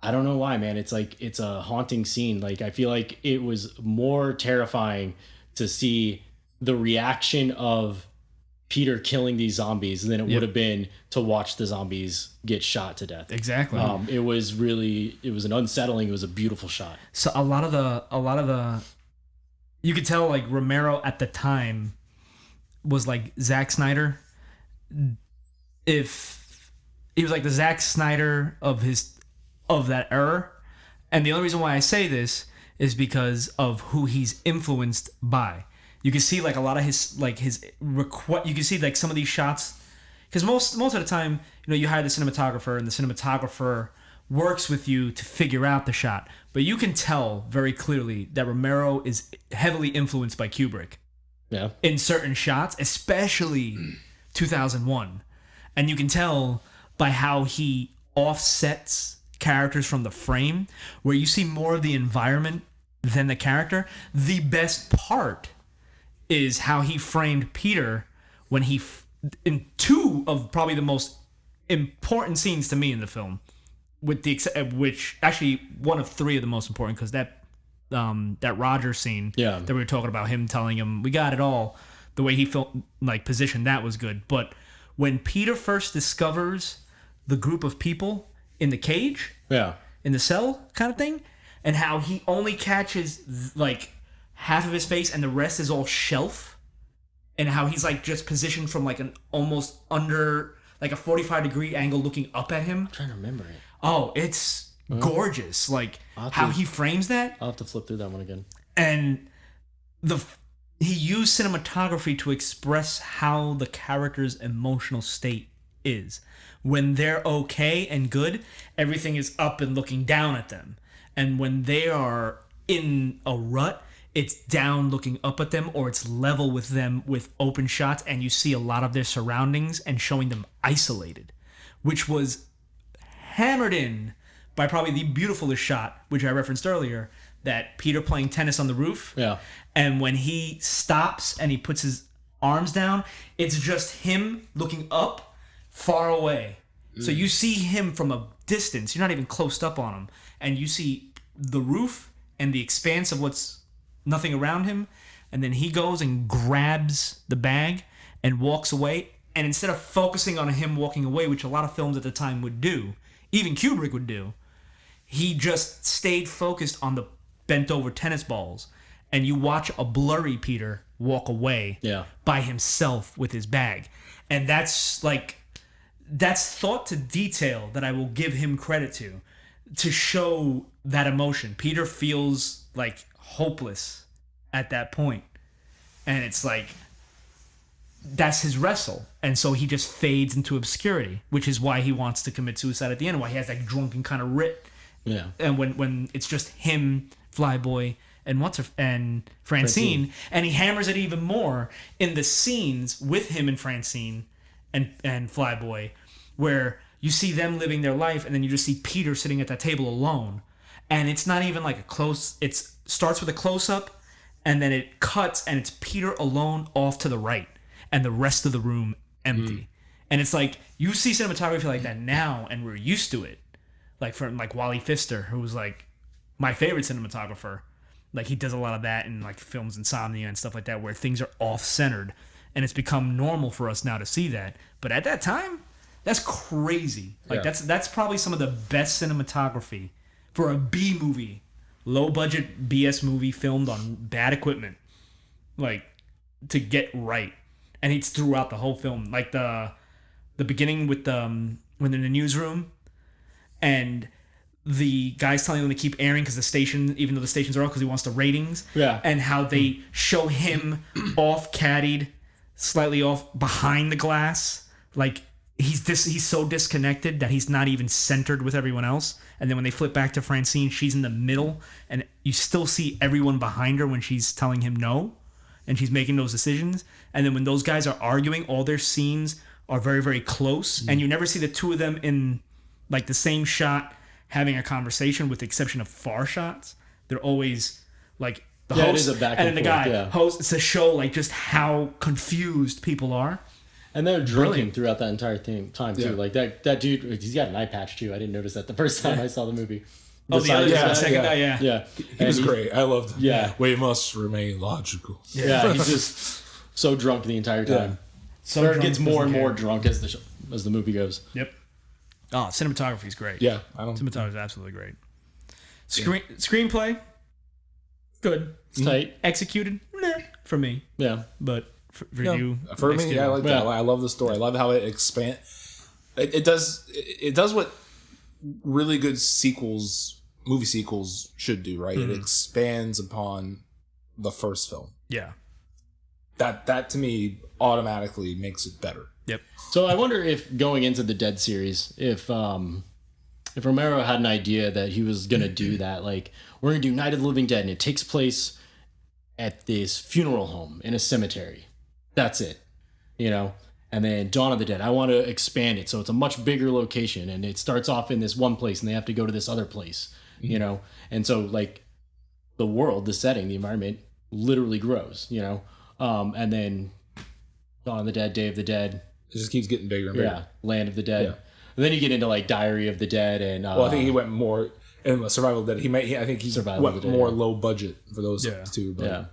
I don't know why, man. It's a haunting scene. I feel like it was more terrifying to see the reaction of Peter killing these zombies than it would have been to watch the zombies get shot to death. Exactly. It was an unsettling. It was a beautiful shot. So a lot of the, you could tell Romero at the time was like Zack Snyder. If he was the Zack Snyder of that era, and the only reason why I say this is because of who he's influenced by. You can see a lot of his you can see some of these shots, because most of the time you hire the cinematographer and the cinematographer works with you to figure out the shot, but you can tell very clearly that Romero is heavily influenced by Kubrick. Yeah. In certain shots, especially 2001. And you can tell by how he offsets characters from the frame, where you see more of the environment than the character. The best part is how he framed Peter when in two of probably the most important scenes to me in the film, which actually one of three of the most important, because that Roger scene that we were talking about, him telling him "we got it all," the way he felt positioned, that was good. But when Peter first discovers the group of people in the cage, in the cell kind of thing, and how he only catches half of his face and the rest is all shelf, and how he's just positioned from an almost under a 45-degree angle looking up at him. I'm trying to remember it. Oh, it's gorgeous. How he frames that. I'll have to flip through that one again. And he used cinematography to express how the character's emotional state is. When they're okay and good, everything is up and looking down at them. And when they are in a rut, it's down looking up at them, or it's level with them with open shots, and you see a lot of their surroundings and showing them isolated, which was hammered in by probably the beautifulest shot, which I referenced earlier, that Peter playing tennis on the roof. Yeah. And when he stops and he puts his arms down, it's just him looking up far away. So you see him from a distance. You're not even close up on him. And you see the roof and the expanse of what's nothing around him. And then he goes and grabs the bag and walks away. And instead of focusing on him walking away, which a lot of films at the time would do, even Kubrick would do, he just stayed focused on the bent over tennis balls. And you watch a blurry Peter walk away by himself with his bag. And that's that's thought to detail that I will give him credit to show that emotion. Peter feels like hopeless at that point, and it's like that's his wrestle, and so he just fades into obscurity, which is why he wants to commit suicide at the end. Why he has that drunken kind of writ. Yeah. And when it's just him, Flyboy, and Francine, and he hammers it even more in the scenes with him and Francine and Flyboy, where you see them living their life, and then you just see Peter sitting at that table alone, and it's not even like a close. It starts with a close up, and then it cuts, and it's Peter alone off to the right, and the rest of the room empty, and it's like you see cinematography like that now, and we're used to it, like from like Wally Pfister, who was like my favorite cinematographer. Like, he does a lot of that in, like, films Insomnia and stuff like that, where things are off-centered. And it's become normal for us now to see that. But at that time, that's crazy. Like, that's probably some of the best cinematography for a B movie. Low-budget BS movie filmed on bad equipment. Like, to get right. And it's throughout the whole film. Like, the beginning with when they're in the newsroom, and the guy's telling them to keep airing because the station, even though the stations are off, because he wants the ratings. Yeah. And how they show him off caddied, slightly off behind the glass, like he's so disconnected that he's not even centered with everyone else. And then when they flip back to Francine, she's in the middle, and you still see everyone behind her when she's telling him no, and she's making those decisions. And then when those guys are arguing, all their scenes are very, very close, and you never see the two of them in like the same shot having a conversation, with the exception of far shots. They're always like the host it is a back and and then the forth, guy yeah. host to show like just how confused people are. And they're drinking Brilliant. throughout that entire time too. Yeah. Like that dude, he's got an eye patch too. I didn't notice that the first time I saw the movie. Oh, the other yeah, the second yeah. guy, yeah. Yeah. He was great. I loved him. Yeah. We must remain logical. Yeah, he's just so drunk the entire time. So Or it drunk, gets more and doesn't more care. drunk as the movie goes. Yep. Oh, cinematography is great. Yeah. I don't. Cinematography is absolutely great. Screenplay, good. It's tight. Executed, nah, for me. Yeah. But for No, you, for next me, to I you. like Yeah. that. I love the story. I love how it expand. It does what really good movie sequels should do. Right. It expands upon the first film. Yeah. That to me automatically makes it better. Yep. So I wonder if going into the Dead series, if Romero had an idea that he was gonna do that, like we're gonna do Night of the Living Dead, and it takes place at this funeral home in a cemetery. That's it, you know. And then Dawn of the Dead, I want to expand it so it's a much bigger location, and it starts off in this one place, and they have to go to this other place, you know. And so like the world, the setting, the environment literally grows, you know. And then Dawn of the Dead, Day of the Dead. It just keeps getting bigger and bigger. Yeah, Land of the Dead. Yeah. And then you get into like Diary of the Dead and Well, I think he went more in Survival of the Dead. I think he Survival of went the Dead, more yeah. low budget for those Yeah. two. But yeah.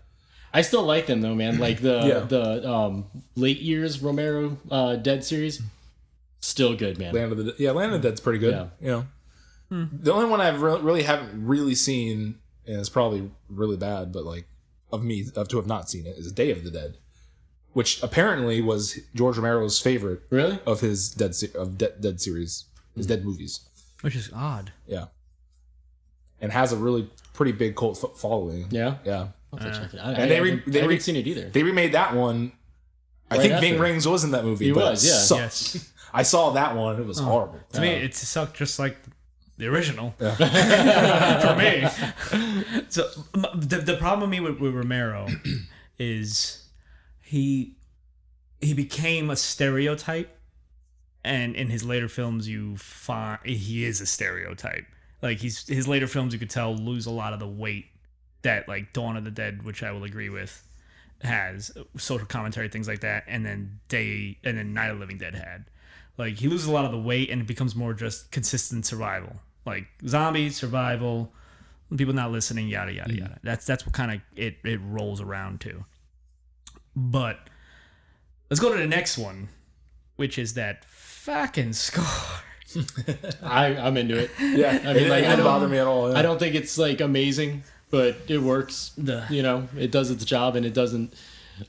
I still like them though, man. Like the Yeah. late years Romero Dead series, still good, man. Land of the Dead's pretty good. Yeah. You know, the only one I've really haven't really seen, and it's probably really bad, but like to have not seen it, is Day of the Dead, which apparently was George Romero's favorite Really? of his Dead series, his Dead movies. Which is odd. Yeah, and has a really pretty big cult following. Yeah. Yeah, I'll have to check it out. And I they haven't seen it either. They remade that one. I Right think after. Ving Rhames was in that movie. He but was, yeah. it sucked. Yes. I saw that one. It was horrible. To me, it sucked just like the original. For me. So the problem with me with Romero is he became a stereotype, and in his later films you find he is a stereotype. Like his later films, you could tell, lose a lot of the weight that like Dawn of the Dead, which I will agree with, has, social commentary, things like that, and then Night of the Living Dead had. Like, he loses a lot of the weight, and it becomes more just consistent survival. Like, zombies, survival, people not listening, yada, yada, yada. That's what kind of it rolls around to. But let's go to the next one, which is that fucking score. I'm into it. Yeah, I mean, like, it didn't bother me at all. Yeah. I don't think it's like amazing, but it works. You know, it does its job, and it doesn't.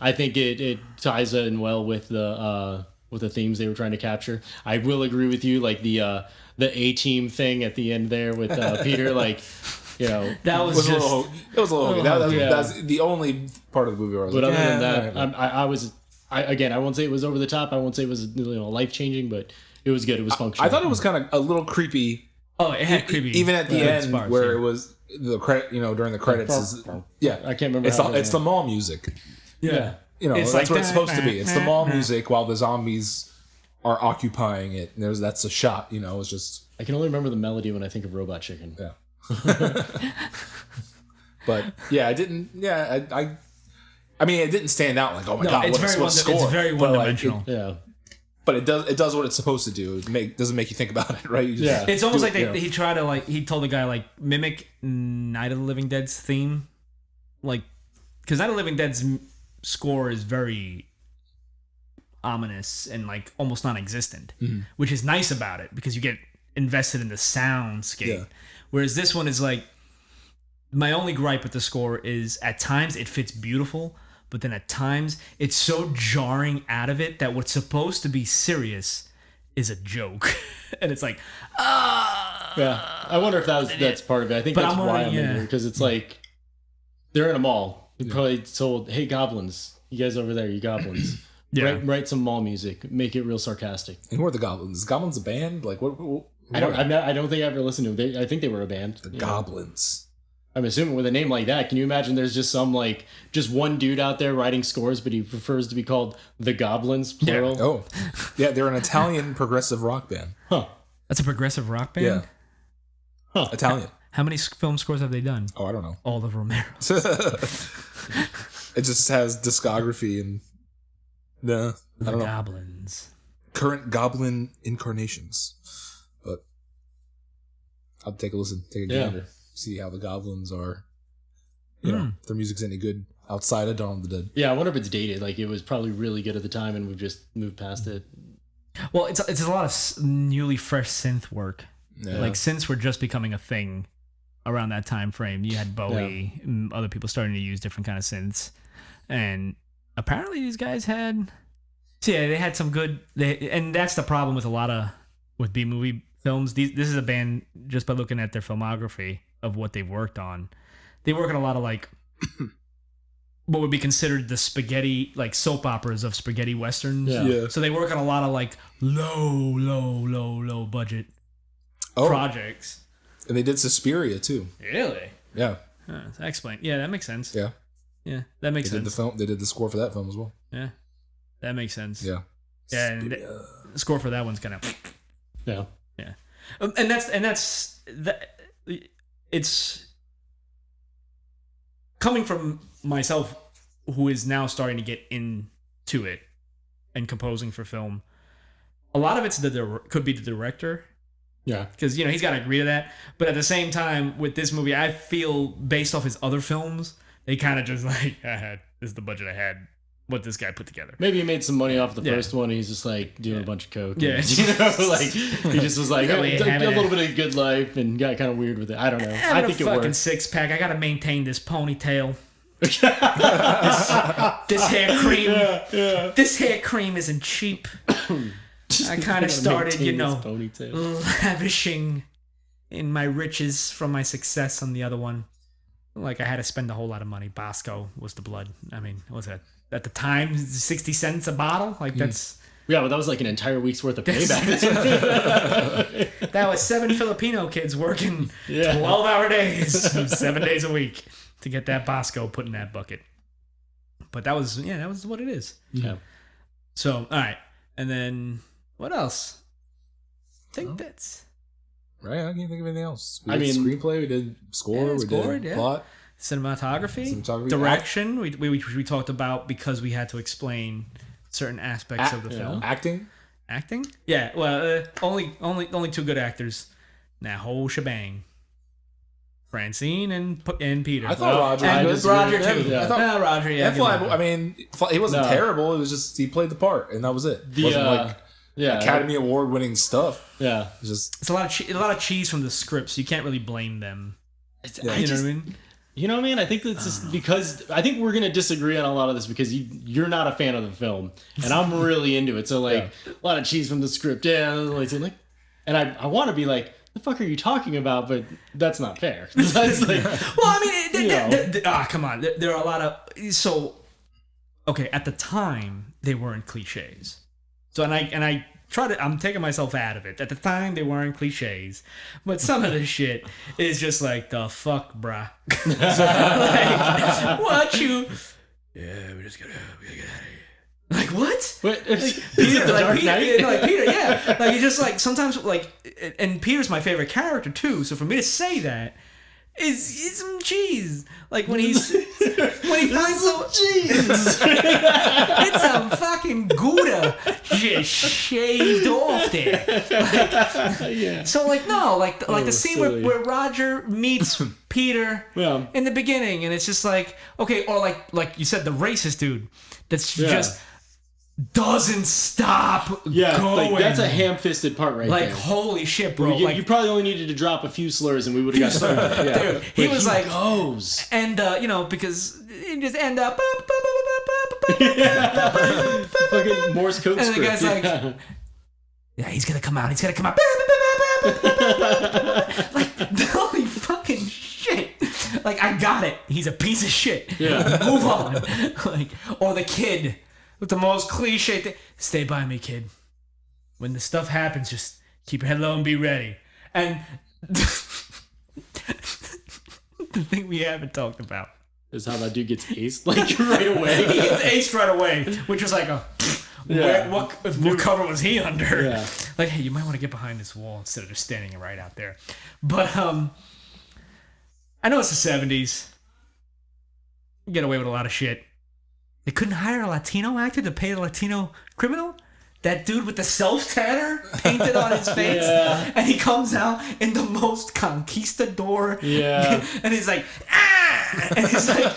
I think it ties in well with the with the themes they were trying to capture. I will agree with you, like the A-Team thing at the end there with Peter, like, you know, That It was was a just. little, it was a little. yeah. That's the only part of the movie where I was but like, other than that, all right. I won't say it was over the top. I won't say it was life changing, but it was good. It was functional. I thought it was kind of a little creepy. Oh, it had creepy. Even at the end, sparks, where yeah. it was the credit, during the credits, yeah, I can't remember. It's the mall music. Yeah. It's It's that's like what it's that, supposed to be. It's the mall nah. music while the zombies are occupying it. And that's a shot. It's just I can only remember the melody when I think of Robot Chicken. yeah. But yeah, I didn't. Yeah, I mean, it didn't stand out like, oh my god, it's what very a score. It's very But, like, one-dimensional. Yeah. But it does what it's supposed to do. It doesn't make you think about it, right? You just Yeah. It's almost do like it, he tried to he told the guy mimic Night of the Living Dead's theme, because Night of the Living Dead's score is very ominous and almost non-existent, which is nice about it because you get invested in the soundscape. Yeah. Whereas this one is my only gripe with the score is at times it fits beautiful, but then at times it's so jarring out of it that what's supposed to be serious is a joke. And it's Yeah. I wonder if that's part of it. I think But that's I'm why wondering, I'm in yeah. here, because it's like they're in a mall. You probably told, hey, goblins, you guys over there, you goblins. Yeah. Write some mall music. Make it real sarcastic. And who are the Goblins? Is Goblins a band? Like what I don't think I ever listened to them. I think they were a band. the Goblins. I'm assuming with a name like that, can you imagine there's just just one dude out there writing scores, but he prefers to be called the Goblins, plural? Oh, yeah, they're an Italian progressive rock band. Huh. That's a progressive rock band? Yeah, Huh. Italian. How many film scores have they done? Oh, I don't know. All of Romero. It just has discography and I don't know, Goblins. current Goblin incarnations. But I'll take a listen, take a Yeah. gander, see how the Goblins are. If their music's any good outside of Dawn of the Dead. Yeah, I wonder if it's dated. Like, it was probably really good at the time, and we've just moved past it. Well, it's a lot of newly fresh synth work. Yeah. Synths were just becoming a thing around that time frame. You had Bowie and other people starting to use different kind of synths, and apparently these guys had. So yeah, they had some good. And that's the problem with a lot with B movie films. This is a band, just by looking at their filmography of what they've worked on. They work on a lot of what would be considered the spaghetti, soap operas of spaghetti westerns. Yeah. So they work on a lot of low budget projects. And they did Suspiria too. Really? Yeah. That explains. Yeah, that makes sense. Yeah. Yeah, that makes They did sense. the film. They did the score for that film as well. Yeah, that makes sense. Yeah. Yeah, and the score for that one's kind of. Yeah. Yeah, and that's that. It's coming from myself, who is now starting to get into it and composing for film. A lot of it's could be the director. Yeah. Because he's got to agree to that. But at the same time, with this movie, I feel based off his other films, they kind of just this is the budget I had. What this guy put together. Maybe he made some money off the Yeah. first one. And he's just doing a bunch of coke. Yeah. And, he just was a little bit of good life and got kind of weird with it. I don't know. I think it fucking worked. 6-pack. I gotta maintain this ponytail. this hair cream. This hair cream isn't cheap. I kind of started, lavishing in my riches from my success on the other one. I had to spend a whole lot of money. Bosco was the blood. I mean, what was that? At the time, 60 cents a bottle? That's... Yeah, but that was an entire week's worth of payback. That was 7 Filipino kids working 12-hour days, 7 days a week to get that Bosco put in that bucket. But that was what it is. Yeah. So, all right. And then, what else? I think that's... Right, I can't think of anything else. We I did mean- screenplay, we did score, we did plot. Cinematography, direction. We talked about because we had to explain certain aspects of the film. Acting. Yeah. Well, only 2 good actors. That whole shebang. Francine and Peter. I thought Roger. And was Roger good. too. I thought Roger. Yeah. and Fly. I mean, he wasn't No. terrible. It was just he played the part, and that was it. It wasn't Academy Award winning stuff. Yeah. It's just It's a lot of cheese from the scripts. You can't really blame them. Yeah. You know what I mean? You know what I mean? I think that's just because I think we're gonna disagree on a lot of this because you're not a fan of the film and I'm really into it. So like a lot of cheese from the script, like, and I want to be like, the fuck are you talking about? But that's not fair. That's like, well, I mean, come on. There are a lot of okay. At the time, they weren't cliches. So and I try to. I'm taking myself out of it. At the time, they weren't cliches, but some of this shit is just like the fuck, bruh. Like, what you? Yeah, we gotta get out of here. Like what? what? Like, Peter, yeah. Like he's just like sometimes like, and Peter's my favorite character too. So for me to say that is some cheese. Like when he finds some cheese, it's some fucking Gouda just shaved off there. Like, Yeah. So like no, like the scene where Roger meets Peter in the beginning, and it's just like okay, or like you said, the racist dude that's just doesn't stop going. Like that's a ham-fisted part right like there. holy shit, bro. You probably only needed to drop a few slurs and we would have got started. Yeah. Dude, he was like goes. and because he just end up Fucking Morse code and the script. guy's like yeah, he's gonna come out. Like holy fucking shit. Like I got it. He's a piece of shit. Yeah. Move on. Like or the kid with the most cliche thing. Stay by me, kid. When the stuff happens, just keep your head low and be ready. And the thing we haven't talked about is how that dude gets aced like right away. He gets aced right away, which was like what cover was he under? Yeah. Like, hey, you might want to get behind this wall instead of just standing right out there. But I know it's the 70s. You get away with a lot of shit. They couldn't hire a Latino actor to play a Latino criminal? That dude with the self-tanner painted on his face? Yeah. And he comes out in the most conquistador. Yeah. And he's like, ah! And he's like...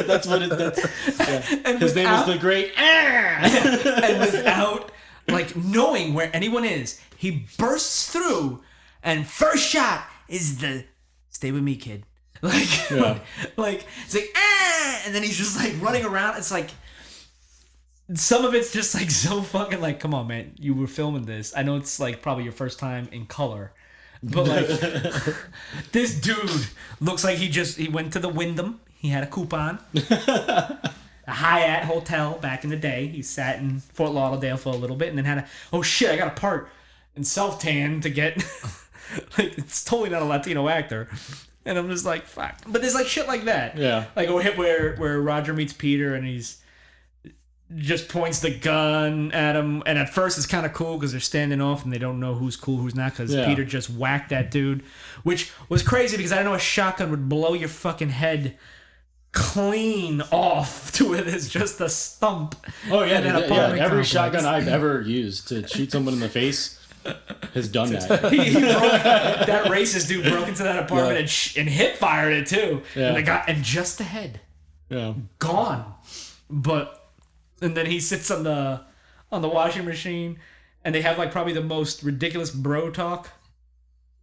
That's what it is. Yeah. And His name is the Great Ah! And without, like, knowing where anyone is, he bursts through, and first shot is the, stay with me, kid. Like, like it's like, ah! And then he's just like running around. It's like, some of it's just like so fucking like, come on, man, you were filming this. I know it's like probably your first time in color, but like, this dude looks like he went to the Wyndham. He had a coupon, a Hyatt hotel back in the day. He sat in Fort Lauderdale for a little bit, and then had oh shit, I got a part in self-tan to get. Like, it's totally not a Latino actor. And I'm just like, fuck. But there's like shit like that. Yeah. Like where Roger meets Peter and he's just points the gun at him. And at first it's kind of cool because they're standing off and they don't know who's cool, who's not, because Peter just whacked that dude. Which was crazy because I didn't know a shotgun would blow your fucking head clean off to it as just a stump. Oh, yeah. in an Every apartment shotgun complex. I've ever used to shoot someone in the face has done that. That racist dude broke into that apartment and hip fired it too. Yeah. And just the head. Yeah. Gone. But and then he sits on the washing machine and they have like probably the most ridiculous bro talk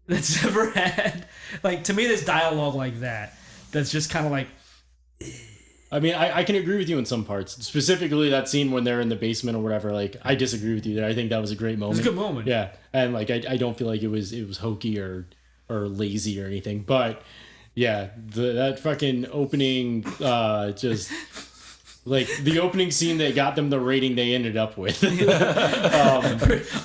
that's ever had. Like, to me, there's dialogue like that's just kind of like, I mean, I can agree with you in some parts. Specifically, that scene when they're in the basement or whatever. Like, I disagree with you there. I think that was a great moment. it's a good moment. Yeah, and like I don't feel like it was hokey or lazy or anything. But yeah, that fucking opening, just like the opening scene that got them the rating they ended up with.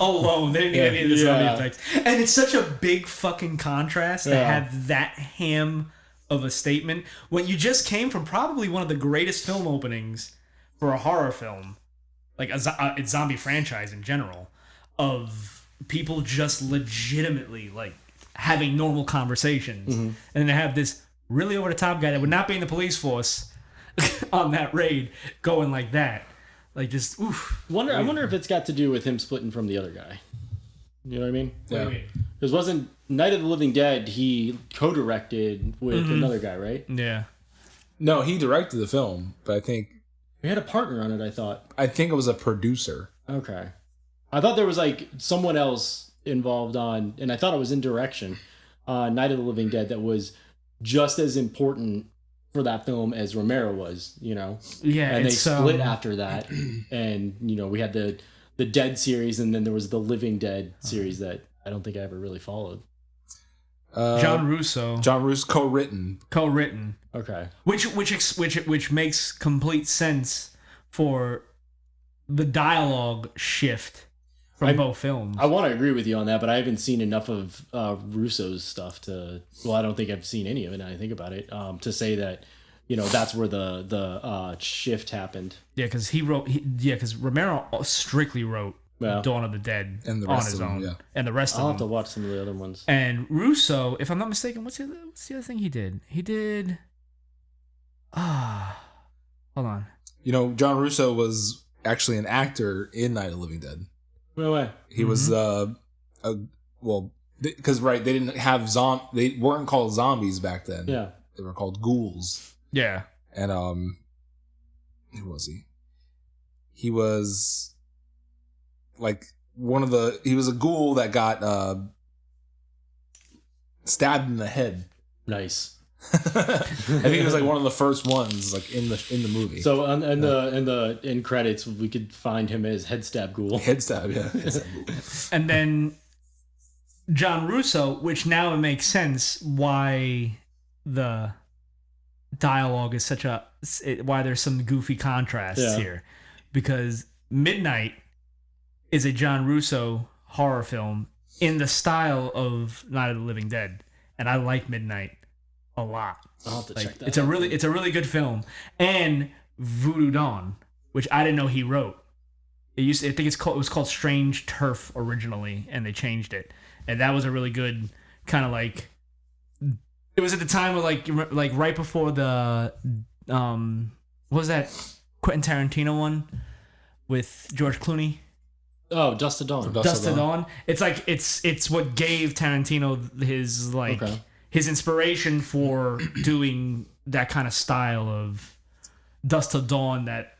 Alone, they didn't need any of the zombie effects, and it's such a big fucking contrast to have that ham of a statement when you just came from probably one of the greatest film openings for a horror film, like a zombie franchise in general, of people just legitimately like having normal conversations, and then they have this really over the top guy that would not be in the police force on that raid going like that, like just oof. I wonder if it's got to do with him splitting from the other guy. You know what I mean? What do you mean? Because wasn't Night of the Living Dead, he co-directed with another guy, right? Yeah. No, he directed the film, but I think He had a partner on it, I thought. it was a producer. Okay. I thought there was like someone else involved on, and I thought it was in direction, Night of the Living Dead that was just as important for that film as Romero was, Yeah, and they it's, split after that, and we had the Dead series, and then there was the Living Dead series that I don't think I ever really followed. John Russo co-written. Okay, which makes complete sense for the dialogue shift from both films. I want to agree with you on that, but I haven't seen enough of Russo's stuff to. Well, I don't think I've seen any of it. Now I think about it, to say that that's where the shift happened. Yeah, because because Romero strictly wrote Dawn of the Dead and the on rest his of them, own, yeah. and the rest I'll of have them. to watch some of the other ones. And Russo, if I'm not mistaken, what's the other thing he did? He did. Hold on. John Russo was actually an actor in Night of the Living Dead. No way. He was because they didn't have they weren't called zombies back then. Yeah, they were called ghouls. Yeah. And who was he? He was like he was a ghoul that got stabbed in the head. Nice. I think he was like one of the first ones like in the movie. So in the end credits we could find him as Head Stab Ghoul. Head stab, yeah. And then John Russo, which now it makes sense why the dialogue is why there's some goofy contrasts here, because Midnight is a John Russo horror film in the style of Night of the Living Dead, and I like Midnight a lot. I'll have to check that. It's a really good film. And Voodoo Dawn, which I didn't know he wrote. I think it was called Strange Turf originally, and they changed it. And that was a really good kind of like. It was at the time of like right before the what was that Quentin Tarantino one with George Clooney? Oh, Dust to Dawn. Dust to Dawn. It's like it's what gave Tarantino his his inspiration for doing that kind of style of Dust to Dawn, that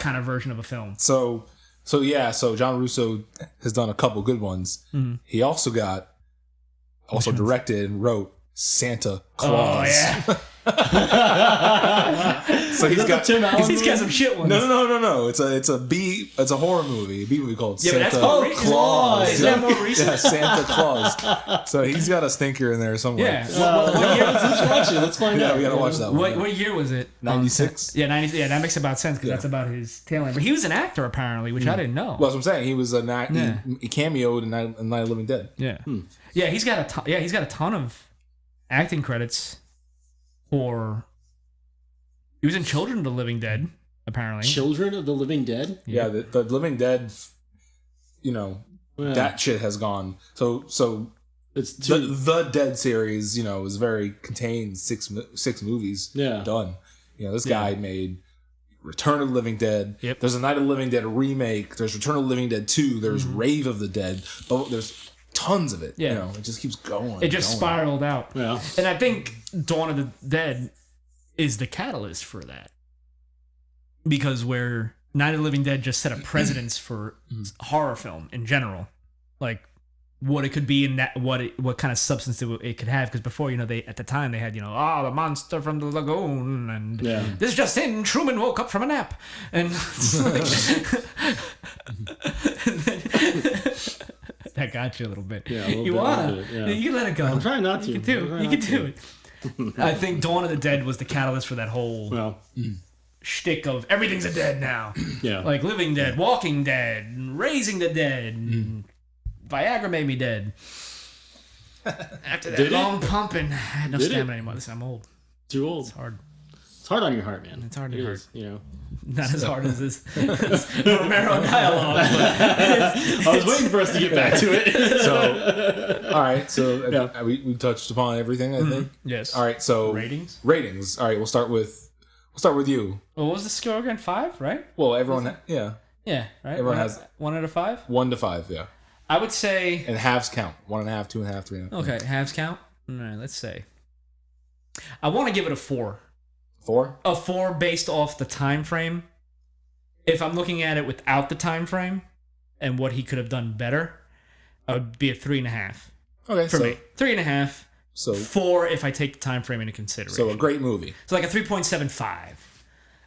kind of version of a film. So John Russo has done a couple good ones. Mm-hmm. He also directed and wrote Santa Claus. Oh yeah. So he's got some shit ones. No. It's a horror movie. A B movie called Santa Claus. Is that more recent? Yeah, Santa Claus. So he's got a stinker in there somewhere. Yeah. What year was Let's watch it. Let's find out. We gotta watch that one. What year was it? 96. Yeah, 90. Yeah, that makes about sense because that's about his tail end. But he was an actor apparently, which I didn't know. Well, that's what I'm saying. He was he cameoed in Night of the Living Dead. Yeah. Yeah, he's got a ton of acting credits for. He was in Children of the Living Dead, apparently. Children of the Living Dead? Yeah, the Living Dead, that shit has gone. So it's the Dead series, is very contained, six movies done. This guy made Return of the Living Dead. Yep. There's a Night of the Living Dead remake. There's Return of the Living Dead 2. There's Rave of the Dead. But there's tons of it. Yeah. It just keeps going. It just spiraled out. Yeah. And I think Dawn of the Dead is the catalyst for that. Because where Night of the Living Dead just set a precedence for horror film in general. Like what it could be in that, what kind of substance it could have. Because before, they at the time they had, the monster from the lagoon, and this just in, Truman woke up from a nap, and that got you a little bit. Yeah, you can let it go. I'm trying not to. You can do it. I think Dawn of the Dead was the catalyst for that whole shtick of everything's a dead now. Yeah, like Living Dead, Walking Dead, and Raising the Dead. And Viagra made me dead. After that long pumping, I had no stamina anymore. Listen, I'm old. Too old. It's hard. It's hard on your heart, man. It's hard on your heart. Not as hard as this Romero dialogue. I was waiting for us to get back to it. So, all right. So we touched upon everything, I think. Yes. All right. So ratings. All right. We'll start with you. Well, what was the score again? 5, right? Well, everyone. Yeah. Yeah. Right. Everyone has 1 out of 5. 1 to 5. Yeah. I would say. And halves count. 1.5, 2.5, 3.5. Okay, halves count. All right. Let's say. I want to give it a 4. 4? A 4 based off the time frame. If I'm looking at it without the time frame and what he could have done better, I would be a 3.5. Okay, for me. 3.5. So 4 if I take the time frame into consideration. So a great movie. So like a 3.75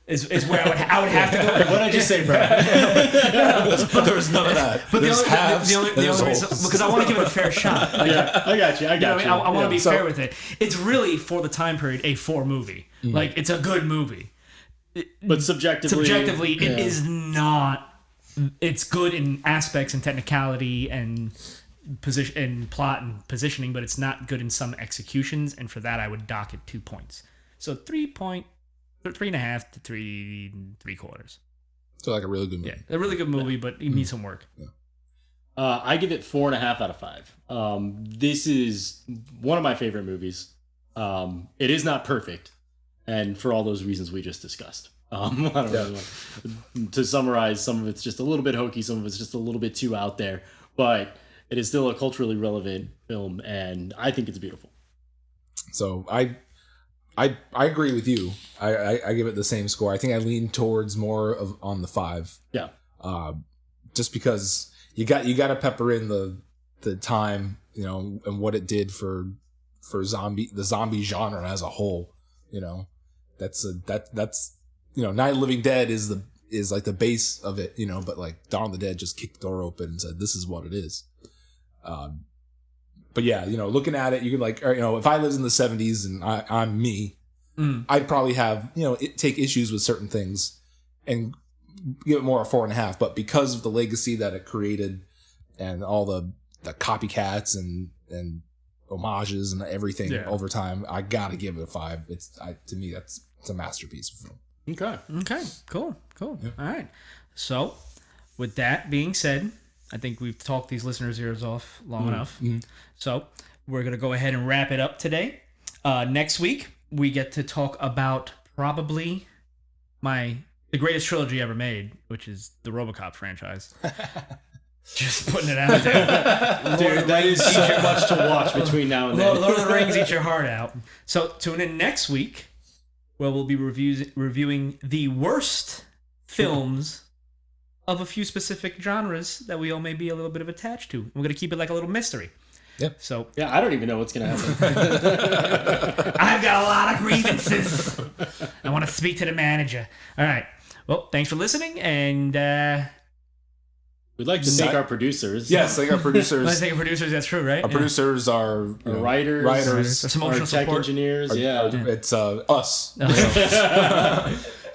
is where I would have to go. What did I just say, Brad? But there's none of that. But There's the only reason, because I want to give it a fair shot. Like, Yeah, I got you. I mean? I want to be fair with it. It's really, for the time period, a 4 movie. Like, it's a good movie. But subjectively, it is not. It's good in aspects and technicality and position and plot and positioning, but it's not good in some executions. And for that, I would dock it 2 points. So 3.5 to 3.75. So like a really good movie. Yeah, a really good movie, but you need some work. Yeah. I give it 4.5 out of 5. This is one of my favorite movies. It is not perfect, and for all those reasons we just discussed. I don't really want to summarize. Some of it's just a little bit hokey, some of it's just a little bit too out there, but it is still a culturally relevant film, and I think it's beautiful. So I agree with you. I give it the same score. I think I lean towards more of on the 5. Yeah. Just because you got to pepper in the time, you know, and what it did for the zombie genre as a whole. You know, that's you know, Night of the Living Dead is like the base of it, you know, but like Dawn of the Dead just kicked the door open and said, this is what it is. But yeah, you know, looking at it, you could like, or, you know, if I lived in the 70s and I'm me, I'd probably have, you know, take issues with certain things and give it more a 4.5. But because of the legacy that it created and all the copycats and homages and everything over time, I gotta give it a 5. To me, it's a masterpiece of film. Okay. Cool. Yeah. All right. So, with that being said, I think we've talked these listeners' ears off long enough. So, we're going to go ahead and wrap it up today. Next week, we get to talk about probably the greatest trilogy ever made, which is the RoboCop franchise. Just putting it out there. Dude, that is so much to watch between now and then. Lord of the Rings, eat your heart out. So, tune in next week, where we'll be reviewing the worst films of a few specific genres that we all may be a little bit of attached to. We're going to keep it like a little mystery. Yep. So yeah, I don't even know what's going to happen. I've got a lot of grievances. I want to speak to the manager. All right. Well, thanks for listening, and we'd like to thank our producers. Yes, thank our producers. let's thank our producers. That's true, right? Our producers are writers, some our emotional tech support. engineers. It's us.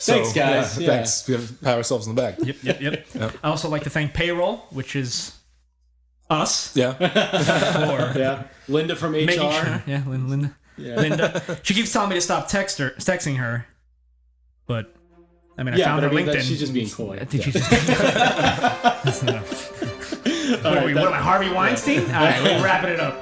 Thanks, guys. Yeah. Thanks. We have to pat ourselves on the back. Yep. I also like to thank payroll, which is us. Yeah. Yeah. Linda from HR. Sure, Linda. Yeah. Linda. She keeps telling me to stop texting her, but I mean, I found her LinkedIn. She's just being coy. I think she's just being coy. What am I, Harvey Weinstein? All right, we're wrapping it up.